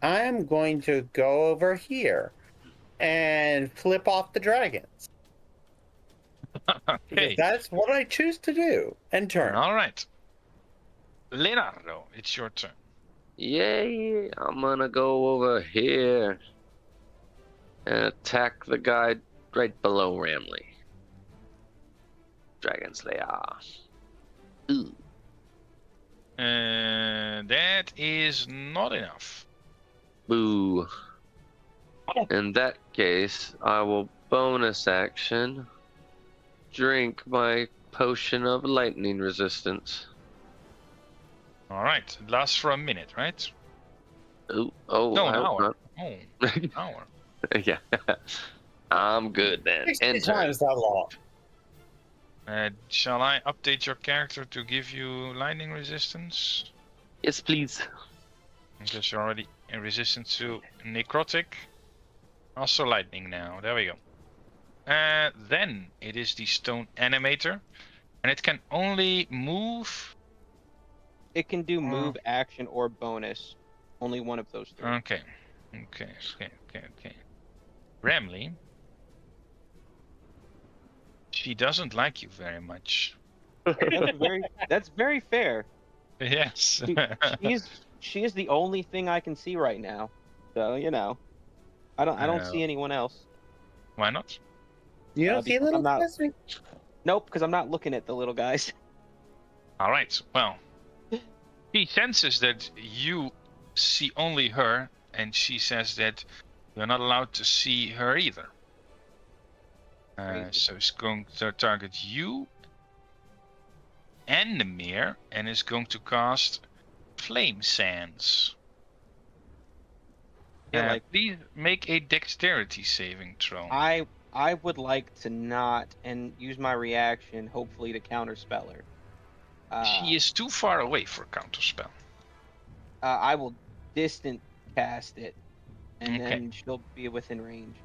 Speaker 4: I'm going to go over here and flip off the dragons. Because
Speaker 2: Okay.
Speaker 4: that's what I choose to do. And turn.
Speaker 2: All right. Leonardo, it's your turn.
Speaker 5: Yay! I'm gonna go over here and attack the guy right below Ramley. Dragon's Lair. Ooh.
Speaker 2: That is not enough.
Speaker 5: Boo. In that case, I will bonus action drink my potion of lightning resistance.
Speaker 2: All right. It lasts for a minute, right?
Speaker 5: Oh,
Speaker 2: No,
Speaker 5: I
Speaker 2: an
Speaker 5: hope
Speaker 2: hour. Oh, an hour.
Speaker 5: not. Yeah. I'm good then.
Speaker 4: 60
Speaker 5: Enter.
Speaker 4: times that long.
Speaker 2: Shall I update your character to give you lightning resistance?
Speaker 5: Yes, please.
Speaker 2: Because you're already resistant to necrotic. Also lightning now. There we go. Then it is the stone animator. And it can only move.
Speaker 6: It can do move, action, or bonus. Only one of those three.
Speaker 2: Okay. Ramley. She doesn't like you very much.
Speaker 6: That's very fair.
Speaker 2: Yes.
Speaker 6: She is the only thing I can see right now. So I don't see anyone else.
Speaker 2: Why not?
Speaker 4: You don't see
Speaker 6: because
Speaker 4: little
Speaker 6: I'm not-
Speaker 4: Cheswick?
Speaker 6: Nope, because I'm not looking at the little guys.
Speaker 2: All right. Well, he senses that you see only her, and she says that you're not allowed to see her either. So it's going to target you and Namir, and is going to cast Flame Sands.
Speaker 6: Yeah,
Speaker 2: please make a dexterity saving throw.
Speaker 6: I would like to not and use my reaction, hopefully, to counterspell her.
Speaker 2: She is too far away for counterspell.
Speaker 6: I will distant cast it, and then she'll be within range.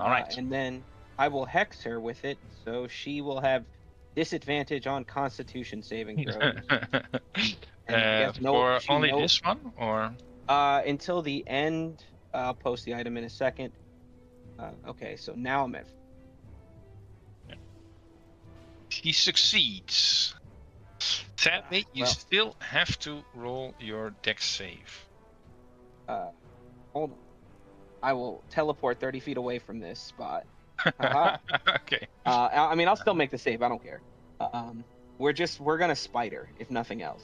Speaker 2: All right.
Speaker 6: And then I will hex her with it, so she will have disadvantage on Constitution saving throws.
Speaker 2: For only this one, or
Speaker 6: until the end. I'll post the item in a second. Okay, so now I'm at.
Speaker 2: he succeeds. Sadly, you still have to roll your dex save.
Speaker 6: Hold on. I will teleport 30 feet away from this spot. Haha.
Speaker 2: Okay.
Speaker 6: I mean, I'll still make the save. I don't care. We're gonna spider, if nothing else.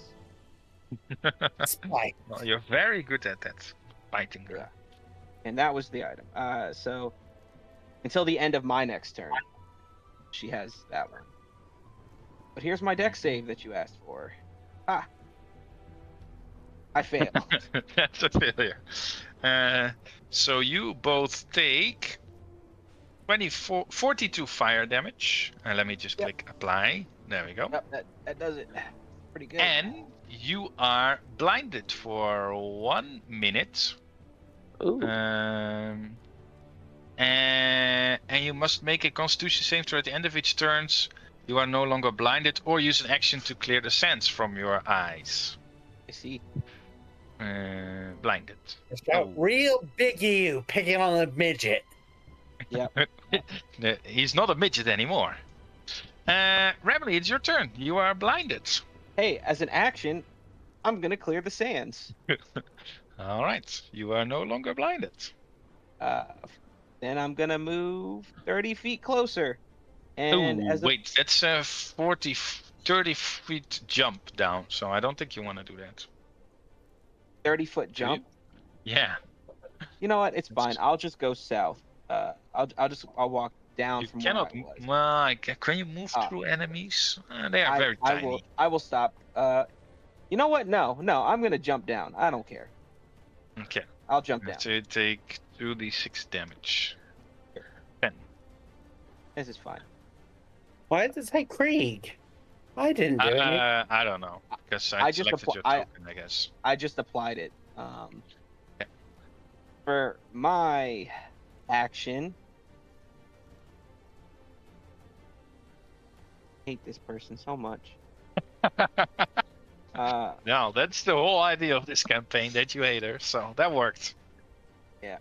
Speaker 4: Spike.
Speaker 2: Well, you're very good at that. Fighting her.
Speaker 6: Yeah. And that was the item. So until the end of my next turn, she has that one. But here's my deck save that you asked for. Ah. I failed.
Speaker 2: That's a failure. So you both take 42 fire damage. Let me just click apply. There we go.
Speaker 6: Yep, that does it. Pretty good.
Speaker 2: And you are blinded for 1 minute.
Speaker 5: Ooh.
Speaker 2: And you must make a Constitution save through at the end of each turns. You are no longer blinded, or use an action to clear the sands from your eyes.
Speaker 6: I see.
Speaker 2: Blinded.
Speaker 4: It's got real big you picking on the midget.
Speaker 6: Yep.
Speaker 2: He's not a midget anymore. Remedy, it's your turn. You are blinded.
Speaker 6: Hey, as an action, I'm gonna clear the sands.
Speaker 2: All right. You are no longer blinded.
Speaker 6: Then I'm gonna move 30 feet closer. And
Speaker 2: Ooh, wait, that's a 30 feet jump down, so I don't think you want to do that.
Speaker 6: 30-foot jump.
Speaker 2: Yeah.
Speaker 6: You know what? It's fine. I'll just go south. I'll walk down
Speaker 2: You
Speaker 6: from
Speaker 2: cannot.
Speaker 6: where I was.
Speaker 2: Well, can you move through enemies? They are very tiny.
Speaker 6: I will stop. You know what? No. I'm gonna jump down. I don't care.
Speaker 2: Okay.
Speaker 6: I'll jump down.
Speaker 2: So you take 2d6 damage. 10.
Speaker 6: This is fine.
Speaker 4: Why did it say Krieg? I didn't do it.
Speaker 2: I don't know, because I
Speaker 6: just
Speaker 2: selected your token, I guess.
Speaker 6: I just applied it. For my action, I hate this person so much.
Speaker 2: No, that's the whole idea of this campaign, that you hate her, so that worked.
Speaker 6: Yeah.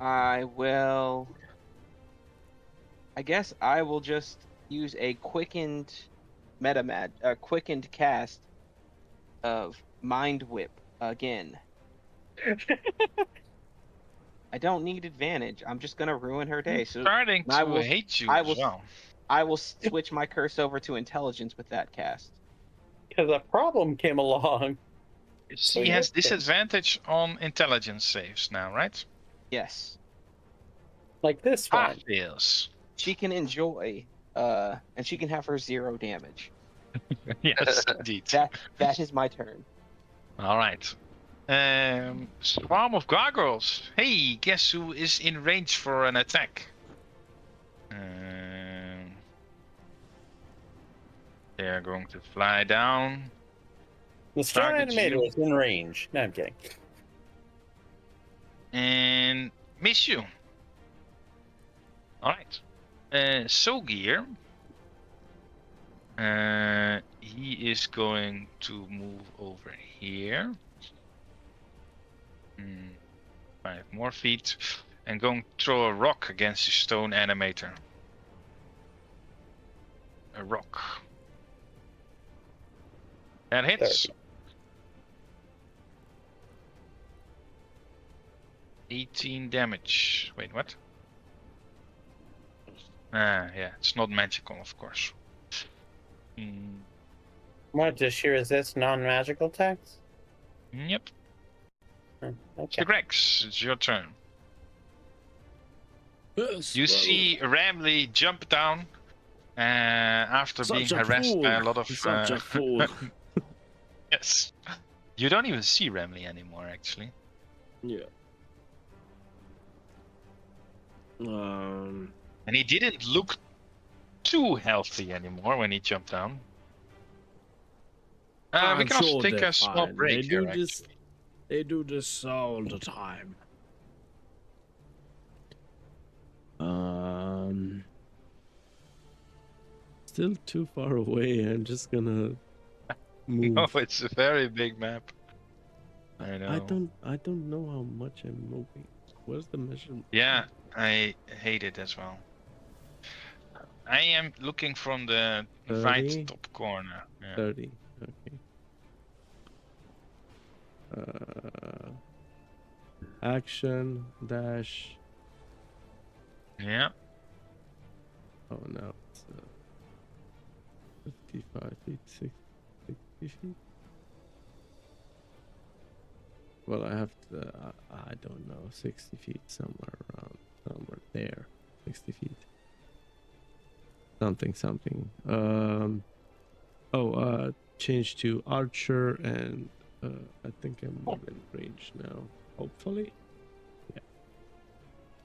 Speaker 6: I guess I will just use a quickened quickened cast of Mind Whip again. I don't need advantage. I'm just gonna ruin her day. So
Speaker 2: Starting to hate you as well.
Speaker 6: I will switch my curse over to intelligence with that cast.
Speaker 4: Because a problem came along.
Speaker 2: She has disadvantage on intelligence saves now, right?
Speaker 6: Yes.
Speaker 4: Like this one.
Speaker 2: Fails.
Speaker 6: She can enjoy, and she can have her 0 damage.
Speaker 2: Yes, indeed.
Speaker 6: That is my turn.
Speaker 2: All right. Swarm of gargoyles. Hey, guess who is in range for an attack? They're going to fly down.
Speaker 4: The stone
Speaker 2: Target
Speaker 4: animator
Speaker 2: you.
Speaker 4: was in range. No, I'm kidding.
Speaker 2: And miss you. All right. Sogir. He is going to move over here. 5 more feet. And going to throw a rock against the stone animator. A rock. That hits. 18 damage. Wait, what? Yeah, it's not magical, of course.
Speaker 4: What, does she resist non-magical attacks?
Speaker 2: Yep.
Speaker 4: Okay.
Speaker 2: So, Grex, it's your turn.
Speaker 3: Yes,
Speaker 2: You
Speaker 3: well,
Speaker 2: see Ramley jump down after being
Speaker 3: such a
Speaker 2: harassed
Speaker 3: fool.
Speaker 2: by a lot of.
Speaker 3: Such a fool.
Speaker 2: Yes. You don't even see Ramley anymore, actually.
Speaker 3: Yeah.
Speaker 2: And he didn't look too healthy anymore when he jumped down. We
Speaker 3: I'm
Speaker 2: can also
Speaker 3: sure
Speaker 2: take
Speaker 3: they're
Speaker 2: a small
Speaker 3: fine.
Speaker 2: break here.
Speaker 3: They do this all the time. Still too far away. I'm just gonna move.
Speaker 2: No, it's a very big map. I know.
Speaker 3: I don't know how much I'm moving. Where's the measurement?
Speaker 2: Yeah, I hate it as well. I am looking from the right
Speaker 3: 30?
Speaker 2: top corner. Yeah.
Speaker 3: 30. Okay. Action dash.
Speaker 2: Yeah.
Speaker 3: Oh no, it's 55 feet, 60 feet. Well, I have to. I don't know, 60 feet somewhere there, 60 feet. Something. Change to archer, and I think I'm in range now. Hopefully, yeah.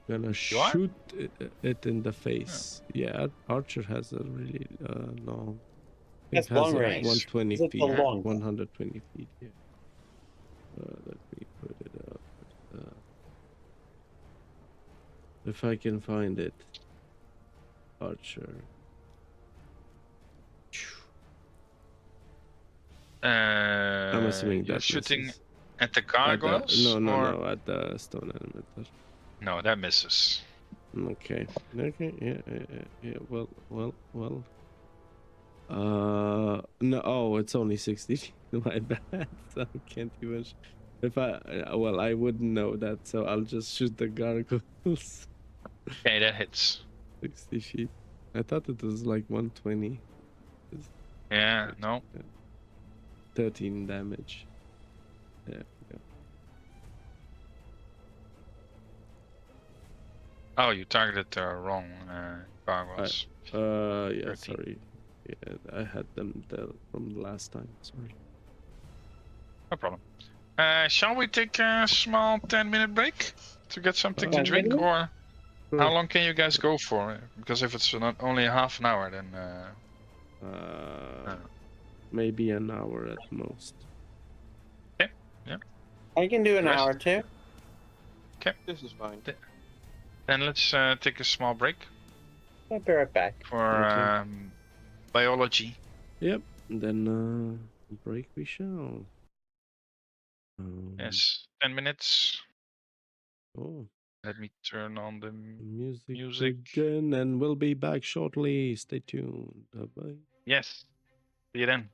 Speaker 3: Gonna
Speaker 2: are?
Speaker 3: shoot it in the face. Yeah, archer has a really long. I think
Speaker 4: That's long
Speaker 3: has a
Speaker 4: range.
Speaker 3: 120
Speaker 4: It's a
Speaker 3: feet.
Speaker 4: long gun.
Speaker 3: 120 feet. Yeah. Let me put it up. If I can find it, archer. I'm assuming
Speaker 2: You're
Speaker 3: that
Speaker 2: shooting
Speaker 3: misses.
Speaker 2: at the
Speaker 3: At the,
Speaker 2: gargoyles? or...
Speaker 3: no, at the stone elemental.
Speaker 2: No, that misses.
Speaker 3: Okay. Yeah. Well. No. Oh, it's only 60 feet. My bad. So I can't even. If I, well, I wouldn't know that, so I'll just shoot the gargoyles.
Speaker 2: Okay, that hits.
Speaker 3: 60 feet. I thought it was like 120.
Speaker 2: Yeah, no.
Speaker 3: 13 damage. Yeah.
Speaker 2: Oh, you targeted the wrong gargoyles.
Speaker 3: Yeah,
Speaker 2: 13.
Speaker 3: sorry. Yeah, I had them from the last time. Sorry.
Speaker 2: No problem. Shall we take a small 10-minute break to get something to
Speaker 4: 10
Speaker 2: drink,
Speaker 4: minutes?
Speaker 2: or
Speaker 3: Sure.
Speaker 2: how long can you guys go for? Because if it's not only half an hour, then
Speaker 3: Maybe an hour at most.
Speaker 4: I can do an
Speaker 2: Rest.
Speaker 4: hour too.
Speaker 6: This is fine.
Speaker 2: Then let's take a small break
Speaker 4: I'll be right back.
Speaker 2: for
Speaker 3: Okay.
Speaker 2: biology.
Speaker 3: Yep. Then break we shall.
Speaker 2: Yes, 10 minutes.
Speaker 3: Oh,
Speaker 2: Let me turn on the
Speaker 3: music
Speaker 2: music.
Speaker 3: again, and we'll be back shortly. Stay tuned. Bye bye.
Speaker 2: Yes. See you then.